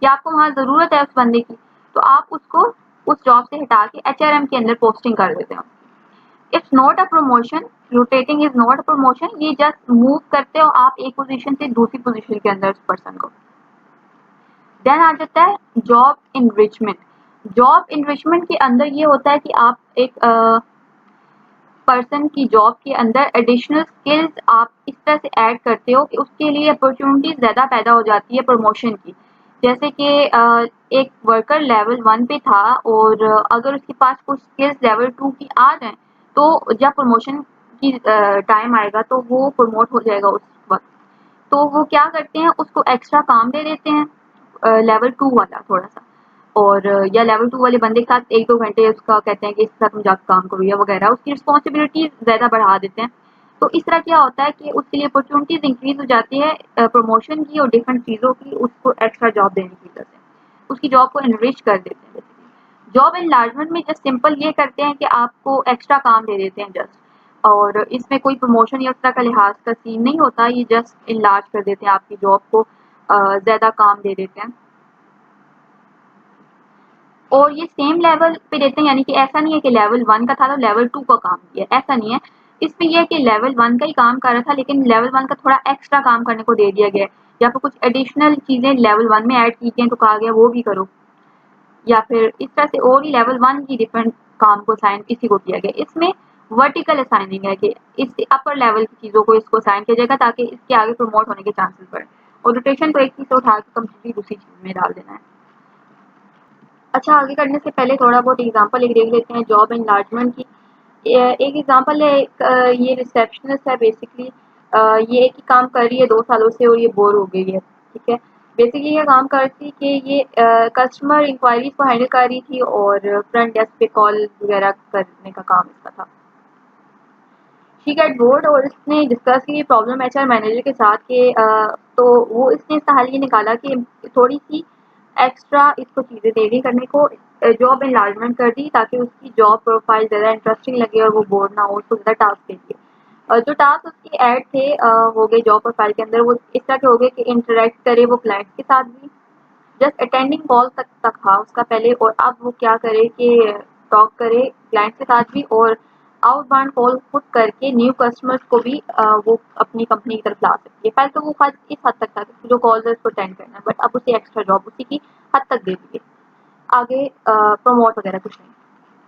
या आपको वहाँ ज़रूरत है उस बंदे की, तो आप उसको उस जॉब से हटा के एचआरएम के अंदर पोस्टिंग कर देते हो। It's not a promotion, rotating is not a promotion, ये जस्ट मूव करते हो आप एक पोजीशन से दूसरी पोजीशन के अंदर उस पर्सन को। देन आ जाता है जॉब इनरिचमेंट। जॉब इनरिचमेंट के अंदर ये होता है कि आप एक पर्सन की जॉब के अंदर एडिशनल स्किल्स आप इस तरह से ऐड करते हो कि उसके लिए अपॉर्चुनिटीज ज़्यादा पैदा हो जाती है प्रमोशन की। जैसे कि एक वर्कर लेवल 1 पे था और अगर उसके पास कुछ स्किल्स लेवल 2 की आ जाएँ तो जब प्रमोशन की टाइम आएगा तो वो प्रमोट हो जाएगा उस वक्त। तो वो क्या करते हैं उसको एक्स्ट्रा काम दे देते हैं लेवल 2 वाला थोड़ा सा, और या लेवल 2 वाले बंदे के साथ 1-2 घंटे उसका कहते हैं कि इसके साथ तुम जाकर काम करो या वगैरह, उसकी रिस्पॉन्सिबिलिटी ज़्यादा बढ़ा देते हैं। तो इस तरह क्या होता है कि उसके लिए अपॉर्चुनिटीज़ इंक्रीज़ हो जाती है प्रमोशन की और डिफरेंट चीज़ों की, उसको एक्स्ट्रा जॉब देने की वजह से। उसकी जॉब को एनरिच कर देते हैं बेसिकली। जॉब एनलार्जमेंट में जस्ट सिंपल ये करते हैं कि आपको एक्स्ट्रा काम दे देते हैं जस्ट, और इसमें कोई प्रमोशन या उस तरह का लिहाज का सीन नहीं होता, ये जस्ट एनलार्ज कर देते हैं आपकी जॉब को, ज़्यादा काम दे देते हैं। और ये सेम लेवल पे देते हैं, यानी कि ऐसा नहीं है कि लेवल 1 का था तो लेवल 2 का काम किया, ऐसा नहीं है। इसमें ये है कि लेवल 1 का ही काम कर रहा था लेकिन लेवल 1 का थोड़ा एक्स्ट्रा काम करने को दे दिया गया है, या फिर कुछ एडिशनल चीज़ें लेवल 1 में ऐड की गई हैं तो कहा गया वो भी करो, या फिर इस तरह से और ही लेवल 1 की डिफरेंट काम को असाइन किसी को किया गया। इसमें वर्टिकल असाइनिंग है कि इस अपर लेवल की चीज़ों को इसको असाइन किया जाएगा ताकि इसके आगे प्रमोट होने के चांसेस बढ़े, और रोटेशन को एक चीज़ से उठा के कंप्लीटली दूसरी चीज़ में डाल देना है। अच्छा, आगे करने से पहले थोड़ा बहुत एग्जांपल एक देख लेते हैं जॉब एनलार्जमेंट की। एक एग्जांपल है, ये रिसेप्शनिस्ट है बेसिकली। ये एक ही काम कर रही है 2 सालों से और ये बोर हो गई है, ठीक है। बेसिकली ये काम करती कि ये कस्टमर इंक्वायरीज को हैंडल कर रही थी और फ्रंट डेस्क पे कॉल वगैरह करने का काम इसका था। शी गेट बोर्ड और इसने डिस्कस की प्रॉब्लम एचआर मैनेजर के साथ कि तो वो इसने इसका हल ये निकाला कि थोड़ी सी एक्स्ट्रा इसको चीज़ें दे दी करने को, जॉब एनलार्जमेंट कर दी ताकि उसकी जॉब प्रोफाइल ज़्यादा इंटरेस्टिंग लगे और वो बोर ना हो, उसको ज़्यादा टास्क दे दिए। जो टास्क उसकी ऐड थे हो गए जॉब प्रोफाइल के अंदर, वो इस तरह के हो गए कि इंटरेक्ट करे वो क्लाइंट्स के साथ भी, जस्ट अटेंडिंग कॉल तक तक था उसका पहले, और अब वो क्या करे कि टॉक करे क्लाइंट के साथ भी, और आउटबाउंड कॉल खुद करके न्यू कस्टमर्स को भी वो अपनी कंपनी की तरफ ला सकती है। पहले तो वो हद इस हद तक था कि जो कॉल्स है उसको अटेंड करना है, बट अब उसे एक्स्ट्रा जॉब उसी की हद तक दे दी है। आगे प्रमोट वगैरह कुछ नहीं।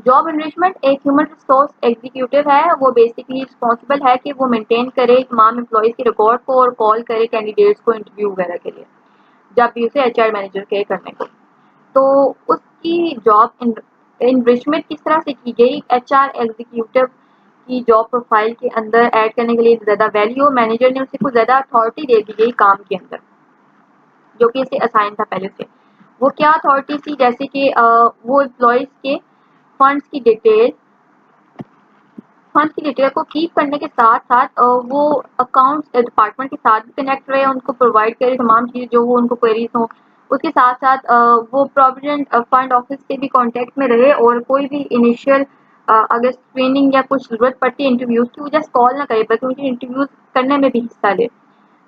जॉब एनरिचमेंट एक ह्यूमन रिसोर्स एग्जीक्यूटिव है, वो बेसिकली रिस्पॉन्सिबल है कि वो मेंटेन करे तमाम एम्प्लॉयज़ के रिकॉर्ड को और कॉल करे कैंडिडेट्स को इंटरव्यू वगैरह के लिए, जब भी उसे एचआर मैनेजर के करने को। तो उसकी जॉब एनरिचमेंट किस तरह से की गई, एचआर एग्जीक्यूटिव की जॉब प्रोफाइल के अंदर ऐड करने के लिए ज़्यादा वैल्यू, मैनेजर ने उसे कुछ ज़्यादा अथॉरिटी दे दी गई काम के अंदर जो कि इसे असाइन था पहले से। वो क्या अथॉरिटी थी, जैसे कि वो एम्प्लॉयज़ के फंड्स की डिटेल को कीप करने के साथ साथ वो अकाउंट्स डिपार्टमेंट के साथ भी कनेक्ट रहे, उनको प्रोवाइड करे तमाम चीज़ जो वो उनको क्वेरीज हों। उसके साथ साथ वो प्रोविडेंट फंड ऑफिस से भी कांटेक्ट में रहे, और कोई भी इनिशियल अगर स्क्रीनिंग या कुछ ज़रूरत पड़ती है इंटरव्यूज़ की, वो जस्ट कॉल ना करे बल्कि उनके इंटरव्यूज़ करने में भी हिस्सा ले।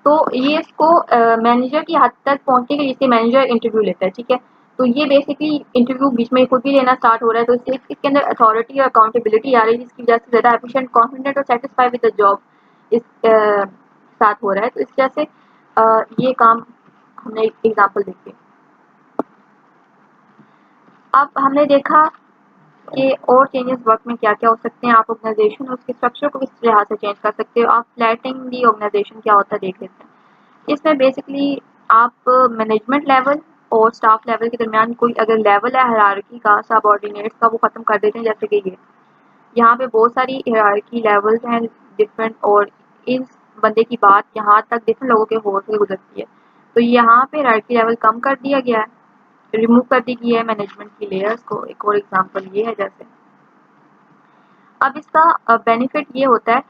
तो ये इसको मैनेजर की हद तक पहुँचने के लिए जिसे मैनेजर इंटरव्यू लेता है, ठीक है। तो ये बेसिकली इंटरव्यू बीच में खुद भी लेना स्टार्ट हो रहा है, तो इससे इसके अंदर अथॉरिटी और अकाउंटेबिलिटी आ रही है, जिसकी वजह से ज़्यादा एफिशिएंट, कॉन्फिडेंट और सेटिस्फाई विद द जॉब इस साथ हो रहा है। तो इस वजह से ये काम हमने एक एग्जाम्पल देखी। अब हमने देखा कि और चेंजेस वर्क में क्या क्या हो सकते हैं। आप ऑर्गेनाइजेशन और उसके स्ट्रक्चर को किस लिहाज से चेंज कर सकते हो। आप फ्लैटिंग दी ऑर्गेनाइजेशन क्या होता है देख लेते हैं। इसमें बेसिकली आप मैनेजमेंट लेवल और स्टाफ लेवल के दरमियान कोई अगर लेवल है हायरार्की का, सबऑर्डिनेट्स का, वो ख़त्म कर देते हैं। जैसे कि ये यहाँ पे बहुत सारी हायरार्की लेवल्स हैं डिफरेंट, और इस बंदे की बात यहाँ तक डिफरेंट लोगों के होश से गुजरती है। तो यहाँ पे हायरार्की लेवल कम कर दिया गया है, रिमूव कर दी गई है मैनेजमेंट की लेयर्स को। एक और एग्जांपल ये है जैसे, अब इसका बेनिफिट ये होता है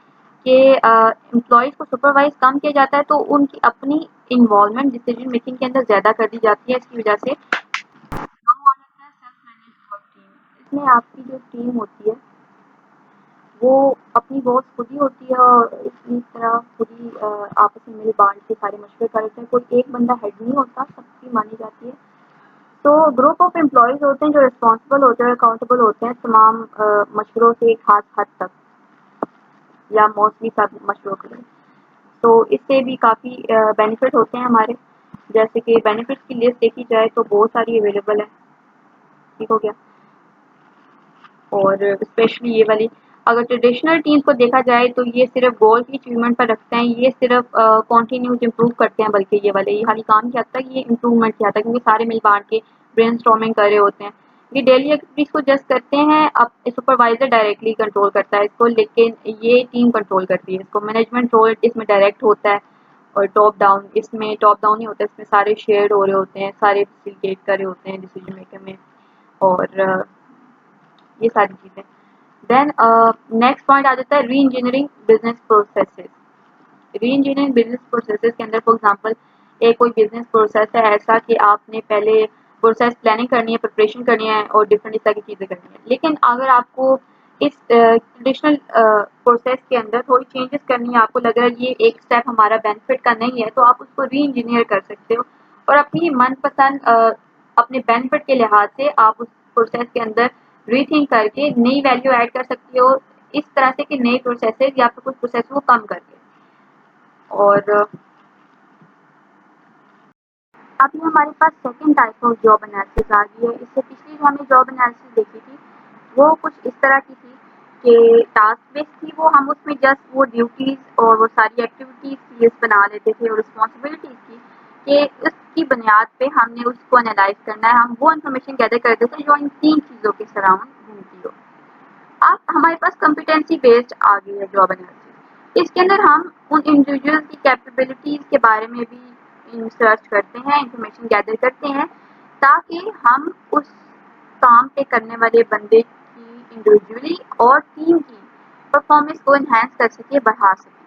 कि एम्प्लॉयज़ को सुपरवाइज कम किया जाता है, तो उनकी अपनी इन्वॉल्वमेंट डिसीजन मेकिंग के अंदर ज़्यादा कर दी जाती है। इसकी वजह से कम हो जाता है सेल्फ मैनेज वर्क टीम। इसमें आपकी जो टीम होती है वो अपनी बॉस खुद ही होती है, और इसी तरह खुद ही आपस में मिल बांट के सारे मशवरे करते हैं। कोई एक बंदा हेड नहीं होता, सबकी मानी जाती है। तो ग्रुप ऑफ एम्प्लॉयज़ होते हैं जो रिस्पॉन्सिबल होते हैं, अकाउंटेबल होते हैं तमाम मशवरों से एक खास हद तक, या मोस्टली सब मशवरों के लिए। तो इससे भी काफ़ी बेनिफिट होते हैं हमारे। जैसे कि बेनिफिट्स की लिस्ट देखी जाए तो बहुत सारी अवेलेबल है, ठीक हो गया। और स्पेशली ये वाली, अगर ट्रेडिशनल टीम्स को देखा जाए तो ये सिर्फ गोल की अचीवमेंट पर रखते हैं, ये सिर्फ कॉन्टीन्यूस इम्प्रूव करते हैं, बल्कि ये खाली काम की हद तक, ये इम्प्रूवमेंट की हद तक, क्योंकि सारे मिल बांट के ब्रेनस्टॉर्मिंग कर रहे होते हैं। ये डेली एक्टिविटीज़ को जस्ट करते हैं। अब सुपरवाइजर डायरेक्टली कंट्रोल करता है इसको, लेकिन ये टीम कंट्रोल करती है इसको। मैनेजमेंट रोल इसमें डायरेक्ट होता है, और टॉप डाउन, इसमें टॉप डाउन ही होता है, इसमें सारे शेयर हो रहे होते हैं, सारे फैसिलिटेट कर रहे होते हैं डिसीजन मेकर में, और ये सारी चीज़ें। देन नेक्स्ट पॉइंट आ जाता है री इंजीनियरिंग बिजनेस प्रोसेसेस। री इंजीनियरिंग बिजनेस प्रोसेसेस के अंदर फॉर एग्जांपल एक कोई बिजनेस प्रोसेस है ऐसा कि आपने पहले प्रोसेस प्लानिंग करनी है, प्रिपरेशन करनी है और डिफरेंट इस तरह की चीज़ें करनी है, लेकिन अगर आपको इस ट्रेडिशनल प्रोसेस के अंदर थोड़ी चेंजेस करनी है, आपको लग रहा है ये एक स्टेप हमारा बेनिफिट का नहीं है, तो आप उसको री इंजीनियर कर सकते हो और अपनी मनपसंद अपने बेनिफिट के लिहाज से आप उस प्रोसेस के अंदर रीथिंक करके नई वैल्यू ऐड कर सकते हो, इस तरह से कि नए प्रोसेसेस या फिर कुछ प्रोसेस को कम करके। और अभी हमारे पास second type of job analysis आ गई है। इससे पिछली जो हमने जॉब एनालिसिस देखी थी वो कुछ इस तरह की थी कि टास्क बेस्ड थी, वो हम उसमें जस्ट वो ड्यूटीज और वो सारी एक्टिविटीज लिस्ट बना लेते थे और रिस्पॉन्सिबिलिटीज थी कि उसकी बुनियाद पे हमने उसको एनालाइज करना है, हम वो इन्फॉर्मेशन गैदर करते थे जो इन तीन चीज़ों के सराउंड घूमती हो। अब हमारे पास कॉम्पिटेंसी बेस्ड आ गई है जॉब एनालिसिस। इसके अंदर हम उन इंडिविजुअल की कैपेबिलिटीज के बारे में भी सर्च करते हैं, इंफॉर्मेशन गैदर करते हैं ताकि हम उस काम पे करने वाले बंदे की इंडिविजुअली और टीम की परफॉर्मेंस को एनहांस कर सके, बढ़ा सके।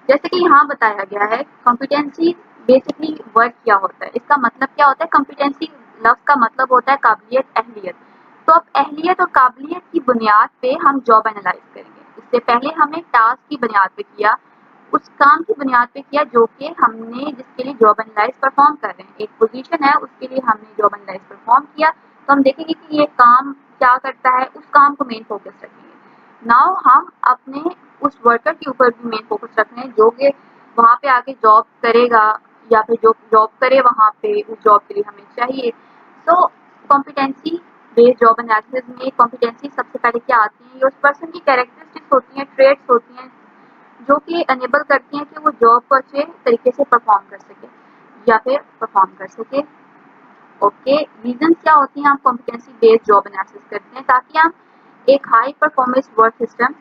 जैसे कि यहाँ बताया गया है कॉम्पिटेंसी बेसिकली वर्ड क्या होता है, इसका मतलब क्या होता है। कॉम्पिटेंसी लफ्ज का मतलब होता है काबिलियत, अहलियत। तो अब अहलियत और काबिलियत की बुनियाद पे हम जॉब एनालाइज करेंगे। इससे पहले हमने टास्क की बुनियाद पे किया, उस काम की बुनियाद पे किया जो कि हमने जिसके लिए जॉब एनालाइज परफॉर्म कर रहे हैं। एक पोजीशन है उसके लिए हमने जॉब एनालाइज परफॉर्म किया, तो हम देखेंगे कि ये काम क्या करता है, उस काम को मेन फोकस रखेंगे। नाउ हम अपने उस वर्कर के ऊपर भी मेन फोकस रख रहे हैं जो कि वहाँ पे आके जॉब करेगा या फिर जो जॉब करे वहाँ पे उस जॉब के लिए हमें चाहिए। सो कॉम्पिटेंसी बेस्ड जॉब एनालिसिस में कॉम्पिटेंसी सबसे पहले क्या आती है, ये उस पर्सन की कैरेक्टरिस्टिक्स होती हैं, ट्रेड्स होती हैं जो कि अनेबल करती हैं कि वो जॉब को अच्छे तरीके से परफॉर्म कर सके या फिर परफॉर्म कर सके। ओके, रीजन क्या होती हैं, हम कॉम्पिटेंसी बेस्ड जॉब एनालिसिस करते हैं ताकि हम एक हाई परफॉर्मेंस वर्क सिस्टम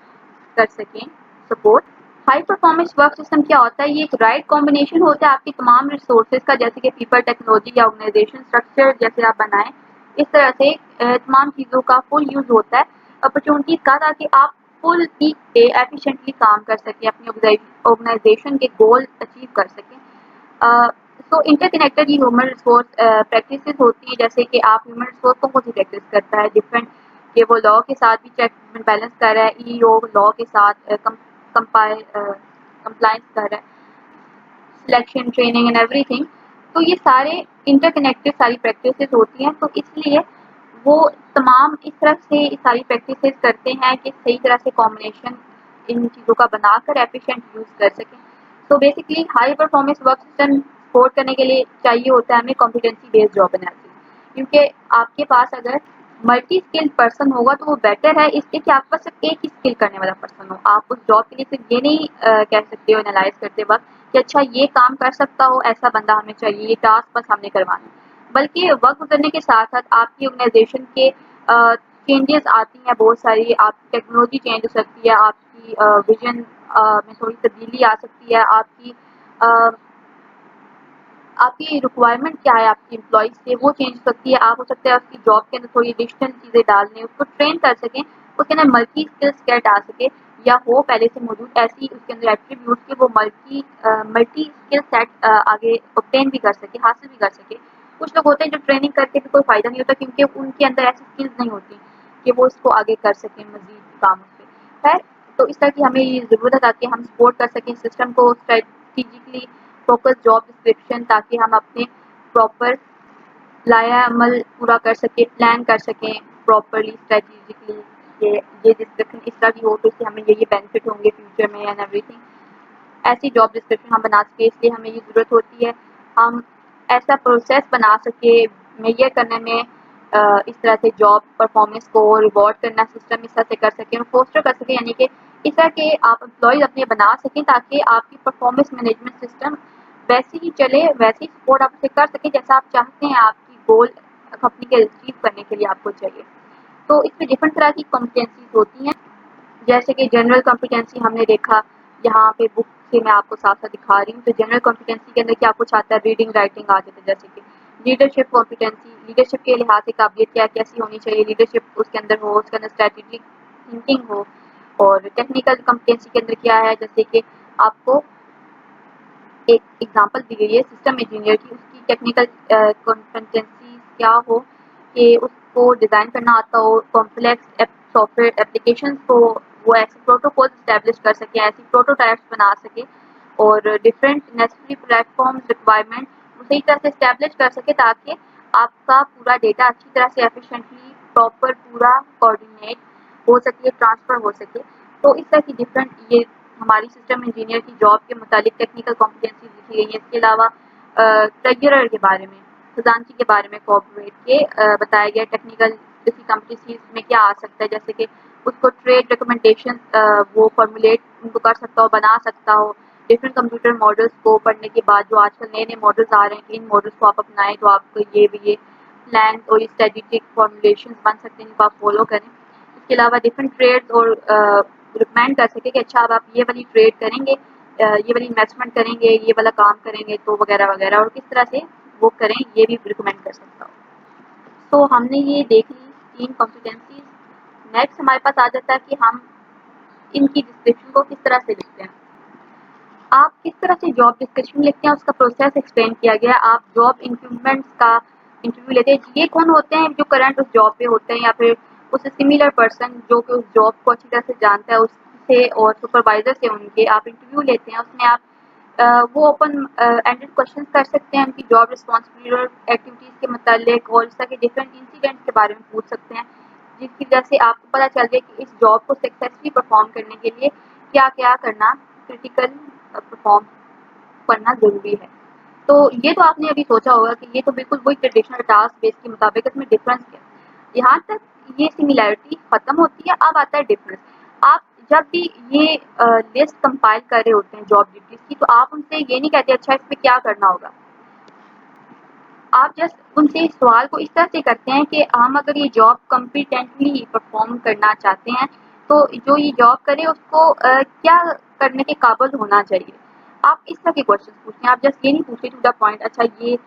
कर सकें support. High performance work system क्या होता है, ये एक राइट कॉम्बिनेशन होता है आपकी तमाम रिसोर्सेज का, जैसे कि पीपल, टेक्नोलॉजी या ऑर्गेनाइजेशन स्ट्रक्चर जैसे आप बनाएं, इस तरह से तमाम चीज़ों का फुल यूज होता है अपॉर्चुनिटीज का, ताकि आप फुल पीक पे एफिशिएंटली काम कर सकें, अपनी ऑर्गेनाइजेशन के गोल अचीव कर सकें। सो इंटरकनेक्टेड ये ह्यूमन रिसोर्स प्रैक्टिसेस होती है, जैसे कि आप ह्यूमन रिसोर्स को खुद ही प्रैक्टिस करता है डिफरेंट, कि वो लॉ के साथ भी चेक बैलेंस कर रहा है, ईओ लॉ के साथ कंप्लायंस कर रहा है, सिलेक्शन, ट्रेनिंग एंड एवरीथिंग। तो ये सारे इंटरकनेक्टेड सारी प्रैक्टिसेस होती हैं, तो इसलिए वो तमाम इस तरह से सारी प्रैक्टिसेस करते हैं कि सही तरह से कॉम्बिनेशन इन चीज़ों का बनाकर एफिशिएंट यूज़ कर सकें। तो basically high performance work system support करने के लिए चाहिए होता है हमें कॉम्पिटेंसी बेस्ड जॉब एनालिसिस, क्योंकि आपके पास अगर मल्टी स्किल्ड पर्सन होगा तो वो बेटर है इसलिए कि आपके पास सिर्फ एक ही स्किल करने वाला पर्सन हो। आप उस जॉब के लिए सिर्फ ये नहीं कह सकते हो एनालाइज करते वक्त कि अच्छा ये काम कर सकता हो, ऐसा बंदा हमें चाहिए, ये टास्क बस हमने करवाना है, बल्कि वक्त गुजरने के साथ साथ आपकी ऑर्गेनाइजेशन के चेंजेस आती हैं बहुत सारी, आपकी टेक्नोलॉजी चेंज हो सकती है, आपकी विजन में थोड़ी तब्दीली आ सकती है, आपकी रिक्वायरमेंट क्या है आपकी एम्प्लॉइज से वो चेंज हो सकती है। आप हो सकता है आपकी जॉब के अंदर थोड़ी एडिशनल चीज़ें डाल दें, उसको ट्रेन कर सकें, उसके अंदर मल्टी स्किल सेट आ सके या हो पहले से मौजूद ऐसी उसके अंदर एट्रीब्यूट के वो मल्टी स्किल सेट आगे ऑब्टेन भी कर सके, हासिल भी कर सके। कुछ लोग होते हैं जो ट्रेनिंग करके भी कोई फ़ायदा नहीं होता क्योंकि उनके अंदर ऐसी स्किल्स नहीं होती कि वो इसको आगे कर सकें मज़ीद काम पे। खैर, तो इस तरह की हमें ये ज़रूरत है ताकि हम सपोर्ट कर सकें सिस्टम को स्ट्रेटजिकली फोकस जॉब डिस्क्रिप्शन, ताकि हम अपने प्रॉपर लाया अमल पूरा कर सकें, प्लान कर सकें प्रॉपरली स्ट्रेटजिकली, ये डिस्क्रिप्शन इस तरह की हो तो इससे हमें ये बेनिफिट होंगे फ्यूचर में एंड एवरीथिंग। ऐसी जॉब डिस्क्रिप्शन हम बना सके, इसलिए हमें ये ज़रूरत होती है हम ऐसा प्रोसेस बना सके मेजर करने में, इस तरह से जॉब परफॉर्मेंस को रिवॉर्ड करना सिस्टम इस तरह से कर सकें, फोस्टर कर सकें, यानी कि इस तरह के आप एम्प्लॉयज़ अपने बना सकें ताकि आपकी परफॉर्मेंस मैनेजमेंट सिस्टम वैसे ही चले, वैसे ही सपोर्ट आप उसे कर सकें जैसा आप चाहते हैं, आपकी गोल कंपनी के अचीव करने के लिए आपको चाहिए। तो इसमें डिफरेंट तरह की कॉम्पिटेंसीज होती हैं, जैसे कि जनरल कॉम्पिटेंसी हमने देखा, यहाँ पे बुक से मैं आपको साथ साथ दिखा रही हूँ। तो जनरल कॉम्पिटेंसी के अंदर क्या कुछ आता है, रीडिंग राइटिंग आ जाता है, जैसे कि लीडरशिप कॉम्पिटेंसी, लीडरशिप के लिहाज से काबिलियत क्या कैसी होनी चाहिए, लीडरशिप उसके अंदर हो, उसके अंदर स्ट्रेटेजिक थिंकिंग हो। और टेक्निकल कॉम्पिटेंसी के अंदर क्या है, जैसे कि आपको एक एग्जांपल दी गई है सिस्टम इंजीनियर की, उसकी टेक्निकल कॉम्पिटेंसी क्या हो कि उसको डिज़ाइन करना आता हो, कॉम्प्लेक्स सॉफ्टवेयर एप्लीकेशंस को वो ऐसे प्रोटोकॉल इस्टेब्लिश कर सके, ऐसी प्रोटोटाइप्स बना सके और डिफरेंट नेसेसरी प्लेटफॉर्म रिक्वायरमेंट वो सही तरह से इस्टेब्लिश कर सके, ताकि आपका पूरा डेटा अच्छी तरह से एफिशिएंटली प्रॉपर पूरा कोऑर्डिनेट हो सके, ट्रांसफ़र हो सके। तो इस तरह की डिफरेंट ये हमारी सिस्टम इंजीनियर की जॉब के मुतालिक टेक्निकल कॉम्पिटेंसीज लिखी गई हैं। इसके अलावा ट्रेजरर के बारे में, खजांची के बारे में कॉर्पोरेट के बताया गया टेक्निकल किसी कंपनी में क्या आ सकता है, जैसे कि उसको ट्रेड रिकमेंडेशन वो फॉर्मुलेट उनको कर सकता हो, बना सकता हो। डिफरेंट कंप्यूटर मॉडल्स को पढ़ने के बाद जो आजकल नए नए मॉडल्स आ रहे हैं, इन मॉडल्स को आप अपनाएं तो आपको ये प्लान और स्ट्रेटेजिक फॉर्मुलेशन बन सकते हैं जिनको आप फॉलो करें। इसके अलावा डिफरेंट ट्रेड्स और रिकमेंड कर सके कि अच्छा अब आप ये वाली ट्रेड करेंगे, ये वाली इन्वेस्टमेंट करेंगे, ये वाला काम करेंगे तो वगैरह वगैरह, और किस तरह से वो करें ये भी रिकमेंड कर सकता हूँ। तो हमने ये देख ली 3 कॉम्पिटेंसीज। नेक्स्ट हमारे पास आ जाता है कि हम इनकी डिस्क्रिप्शन को किस तरह से लिखते हैं। आप किस तरह से जॉब डिस्क्रिप्शन लिखते हैं उसका प्रोसेस एक्सप्लेन किया गया है। आप जॉब इंक्रीमेंट्स का इंटरव्यू लेते हैं, ये कौन होते हैं जो करंट उस जॉब पे होते हैं या फिर उससे सिमिलर पर्सन जो कि उस जॉब को अच्छी तरह से जानता है, उससे और सुपरवाइजर से उनके आप इंटरव्यू लेते हैं। उसमें आप वो ओपन एंडेड क्वेश्चन कर सकते हैं उनकी जॉब रिस्पॉन्सिबिलिटी और एक्टिविटीज़ के मतलब, और इस तरह के डिफरेंट इंसिडेंट्स के बारे में पूछ सकते हैं, जिसकी वजह से आपको पता चल जाए कि इस जॉब को सक्सेसफुली परफॉर्म करने के लिए क्या क्या करना क्रिटिकल परफॉर्म करना ज़रूरी है। तो ये तो आपने अभी सोचा होगा कि ये तो बिल्कुल वही ट्रेडिशनल टास्क बेस के मुताबिक, इसमें डिफरेंस क्या है। यहाँ तक ये सिमिलैरिटी खत्म होती है, अब आता है डिफरेंस। आप जब भी ये लिस्ट कंपाइल कर रहे होते हैं जॉब ड्यूटीज की, तो आप उनसे ये नहीं कहते अच्छा इसमें क्या करना होगा। आप जस्ट उनसे इस सवाल को इस तरह से करते हैं कि हम अगर ये जॉब कॉम्पिटेंटली परफॉर्म करना चाहते हैं तो जो ये जॉब करे उसको क्या करने के काबिल होना चाहिए। आप इस तरह के क्वेश्चन पूछते हैं, आप जस्ट ये नहीं पूछते टू द पॉइंट अच्छा ये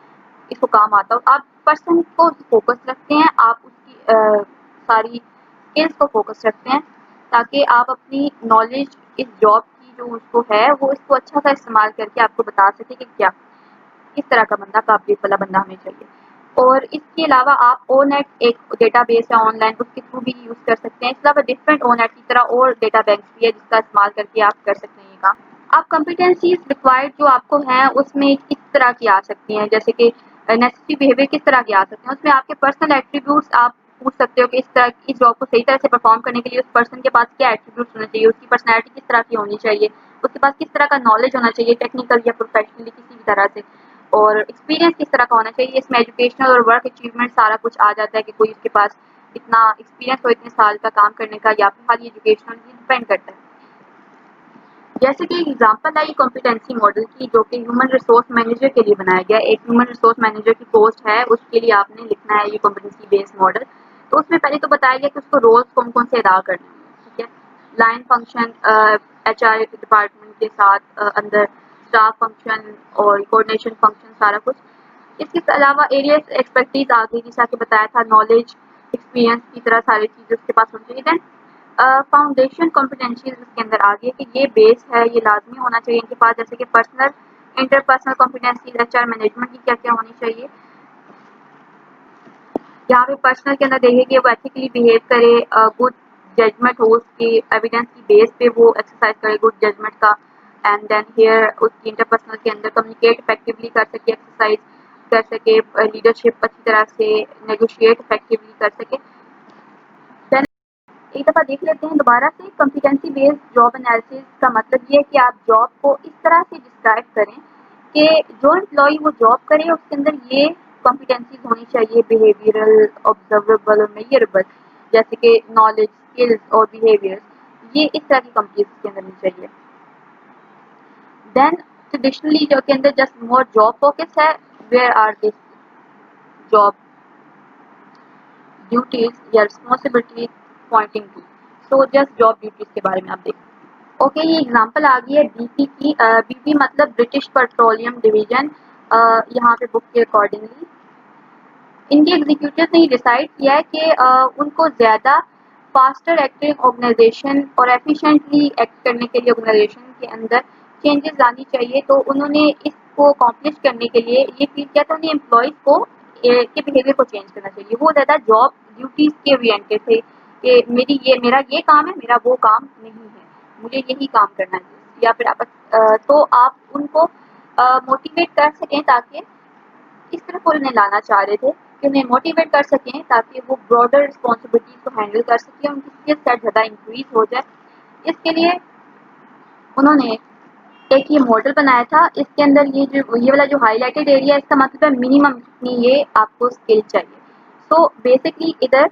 इसको काम आता हो। आप पर्सन को फोकस रखते हैं, आप उसकी सारी स्किल्स को फोकस रखते हैं, ताकि आप अपनी नॉलेज इस जॉब की जो उसको है वो इसको अच्छा सा इस्तेमाल करके आपको बता सके कि क्या किस तरह का बंदा, काबिलियत वाला बंदा हमें चाहिए। और इसके अलावा आप ओनेट एक डेटाबेस है ऑनलाइन, उसके थ्रू भी यूज़ कर सकते हैं। इसके अलावा डिफरेंट ओनेट की तरह और डेटा बैंक्स भी है जिसका इस्तेमाल करके आप कर सकते हैं ये काम। आप कॉम्पिटेंसीज रिक्वायर्ड जो आपको हैं उसमें किस तरह की आ सकती हैं, जैसे कि नेसेसरी बिहेवियर किस तरह के आ सकते हैं। उसमें आपके पर्सनल एट्रीब्यूट्स आप पूछ सकते हो कि इस जॉब को सही तरह से परफॉर्म करने के लिए उस पर्सन के पास क्या एट्रीब्यूट्स होने चाहिए, उसकी पर्सनैलिटी किस तरह की होनी चाहिए, उसके पास किस तरह का नॉलेज होना चाहिए टेक्निकल या प्रोफेशनली किसी भी तरह से, और एक्सपीरियंस किस तरह का होना चाहिए। इसमें एजुकेशनल और वर्क अचीवमेंट सारा कुछ आ जाता है कि कोई उसके पास इतना एक्सपीरियंस हो इतने साल का काम करने का, या फिर खाली एजुकेशनल, ये डिपेंड करता है। जैसे कि एग्जांपल आई कॉम्पिटेंसी मॉडल की, जो कि ह्यूमन रिसोर्स मैनेजर के लिए बनाया गया। एक ह्यूमन रिसोर्स मैनेजर की पोस्ट है, उसके लिए आपने लिखना है ये कॉम्पिटेंसी बेस्ड मॉडल। तो उसमें पहले तो बताया गया कि उसको रोल्स कौन कौन से अदा करने हैं, ठीक है। लाइन फंक्शन, HR डिपार्टमेंट के साथ अंदर स्टाफ फंक्शन और कोऑर्डिनेशन फंक्शन सारा कुछ। इसके अलावा एरिया एक्सपर्टीज आ गई, जैसा कि बताया था नॉलेज एक्सपीरियंस की तरह सारी चीज़ें उसके पास होनी चाहिए। देन फाउंडेशन कॉम्पिटेंसीज इसके अंदर आ गई कि ये बेस है, ये लाजमी होना चाहिए इनके पास, जैसे कि personal interpersonal competencies HR management की क्या क्या होनी चाहिए। यहाँ पे पर्सनल के अंदर देखिए कि वो एथिकली बिहेव करे, गुड जजमेंट हो उसकी, एविडेंस की बेस पे वो एक्सरसाइज करे गुड जजमेंट का। एंड देन हियर उसकी इंटरपर्सनल के अंदर कम्युनिकेट इफेक्टिवली कर सके, एक्सरसाइज कर सके, लीडरशिप अच्छी तरह से नेगोशिएट इफेक्टिवली कर सके। देन एक दफ़ा देख लेते हैं दोबारा से, कॉम्पिटेंसी बेस्ड जॉब एनालिसिस का मतलब ये है कि आप जॉब को इस तरह से डिस्क्राइब करें कि जो एम्प्लॉई वो जॉब करे उसके अंदर ये कॉम्पिटेंसीज होनी चाहिए, बिहेवियरल, ऑब्जर्वेबल और मेजरेबल, जैसे कि नॉलेज, स्किल्स और बिहेवियर, ये इस तरह की कॉम्पिटेंसी के अंदर होनी चाहिए। देन ट्रेडिशनली जो के अंदर जस्ट मोर जॉब फोकस है, where are this job duties या responsibilities pointing to. So just job duties के बारे में आप देखें। ओके, ये एग्जांपल आ गई है बीपी की। बीपी मतलब ब्रिटिश पेट्रोलियम डिवीजन। यहाँ पे बुक के अकॉर्डिंगली इनके एग्जीक्यूटिव ने डिसाइड किया है कि उनको ज़्यादा फास्टर एक्टिंग ऑर्गेनाइजेशन और एफिशिएंटली एक्ट करने के लिए ऑर्गेनाइजेशन के अंदर चेंजेस लानी चाहिए। तो उन्होंने इसको अकॉम्प्लिश करने के लिए ये फील किया था, उन्हें एम्प्लॉयज़ को के बिहेवियर को चेंज करना चाहिए। वो ज़्यादा जॉब ड्यूटीज़ के ओरिएंटेड थे कि मेरा ये काम है, मेरा वो काम नहीं है, मुझे यही काम करना है। या फिर तो आप उनको मोटिवेट कर सकें ताकि इस तरफ वो उन्हें लाना चाह रहे थे कि उन्हें मोटिवेट कर सकें ताकि वो ब्रॉडर रिस्पॉन्सिबिलिटीज को हैंडल कर सकें, उनकी स्किल सेट ज़्यादा इंक्रीज हो जाए। इसके लिए उन्होंने एक ये मॉडल बनाया था। इसके अंदर ये वाला जो हाईलाइटेड एरिया है, इसका मतलब है मिनिमम कितनी ये आपको स्किल चाहिए। तो बेसिकली इधर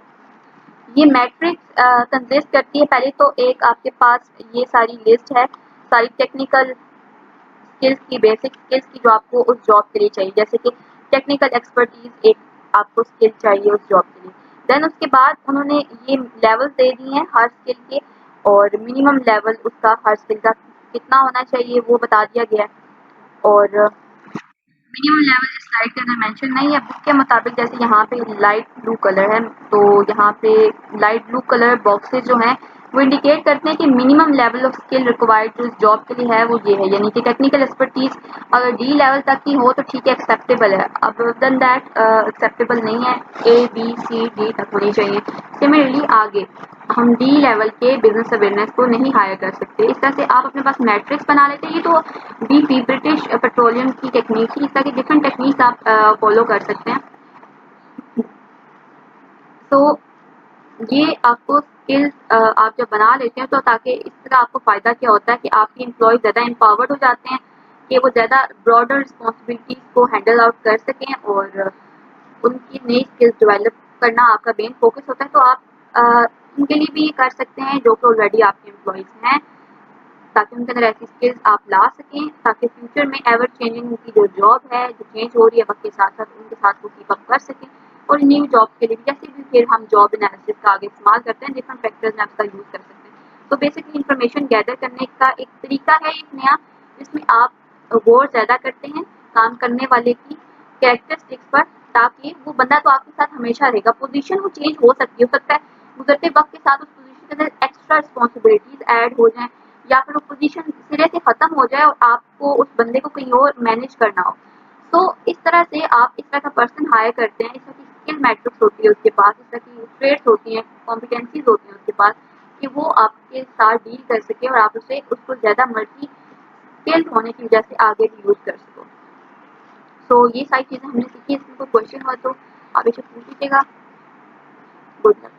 ये मैट्रिक्स कंसिस्ट करती है। पहले तो एक आपके पास ये सारी लिस्ट है, सारी टेक्निकल स्किल्स की, बेसिक स्किल्स की जो आपको उस जॉब के लिए चाहिए, जैसे कि टेक्निकल एक्सपर्टीज एक आपको स्किल चाहिए उस जॉब के लिए। देन उसके बाद उन्होंने ये लेवल्स दे दिए हैं हर स्किल के, और मिनिमम लेवल उसका हर स्किल का कितना होना चाहिए वो बता दिया गया है। और मिनिमम लेवल इस स्लाइड के अंदर मेंशन नहीं है बुक के मुताबिक। जैसे यहाँ पे लाइट ब्लू कलर है, तो यहाँ पे लाइट ब्लू कलर बॉक्सेस जो हैं वो इंडिकेट करते हैं कि minimum level of skill required जो इस जॉब के लिए है वो ये है, यानी कि टेक्निकल एक्सपर्टीज अगर डी लेवल तक की हो तो ठीक है, एक्सेप्टेबल है। अदर देन दैट एक्सेप्टेबल नहीं है, ए बी सी डी तक होनी चाहिए। सिमिलरली आगे हम डी लेवल के बिजनेस अवेयरनेस को नहीं हायर कर सकते। इस तरह से आप अपने पास मैट्रिक्स बना लेते हैं। ये तो बीपी ब्रिटिश पेट्रोलियम की टेक्निक थी। इस तरह की डिफरेंट टेक्निक्स आप फॉलो कर सकते हैं। तो ये आपको स्किल्स आप जब बना लेते हैं तो ताकि इस तरह आपको फ़ायदा क्या होता है कि आपके एम्प्लॉय ज़्यादा एम्पावर्ड हो जाते हैं कि वो ज़्यादा ब्रॉडर रिस्पॉन्सिबिलिटीज़ को हैंडल आउट कर सकें, और उनकी नई स्किल्स डेवलप करना आपका मेन फोकस होता है। तो आप उनके लिए भी ये कर सकते हैं जो कि ऑलरेडी आपके एम्प्लॉयज़ हैं, ताकि उनके अंदर ऐसी स्किल्स आप ला सकें ताकि फ्यूचर में एवर चेंजिंग उनकी जो जॉब है, जो चेंज हो रही है वक्त के साथ साथ, उनके साथ वो कीप अप कर सकें। और न्यू जॉब के लिए भी जैसे भी फिर हम जॉब एनालिसिस का आगे इस्तेमाल करते हैं, डिफरेंट फैक्टर्स में आपका यूज़ कर सकते हैं। तो बेसिकली इंफॉर्मेशन गैदर करने का एक तरीका है एक नया, जिसमें आप गौर ज़्यादा करते हैं काम करने वाले की कैरेक्टरिस्टिक्स पर, ताकि वो बंदा तो आपके साथ हमेशा रहेगा। पोजीशन वो चेंज हो सकता है गुजरते वक्त के साथ उस पोजीशन के अंदर एक्स्ट्रा रिस्पॉन्सिबिलिटीज ऐड हो जाएं, या फिर वो पोजीशन सिरे से खत्म हो जाए और आपको उस बंदे को कहीं और मैनेज करना हो। तो इस तरह से आप इस तरह का पर्सन हायर करते हैं, इस तरह की स्किल मैट्रिक्स होती है उसके पास, इस तरह की ट्रेड्स होती हैं, कॉम्पिटेंसीज होती हैं उसके पास, कि वो आपके साथ डील कर सके और आप उसको ज़्यादा मल्टी स्किल्ड होने की वजह से आगे भी यूज़ कर सको। तो ये सारी चीज़ें हमने सीखी। इसमें कोई क्वेश्चन हो तो आप इसे पूछ लीजिएगा। Good luck.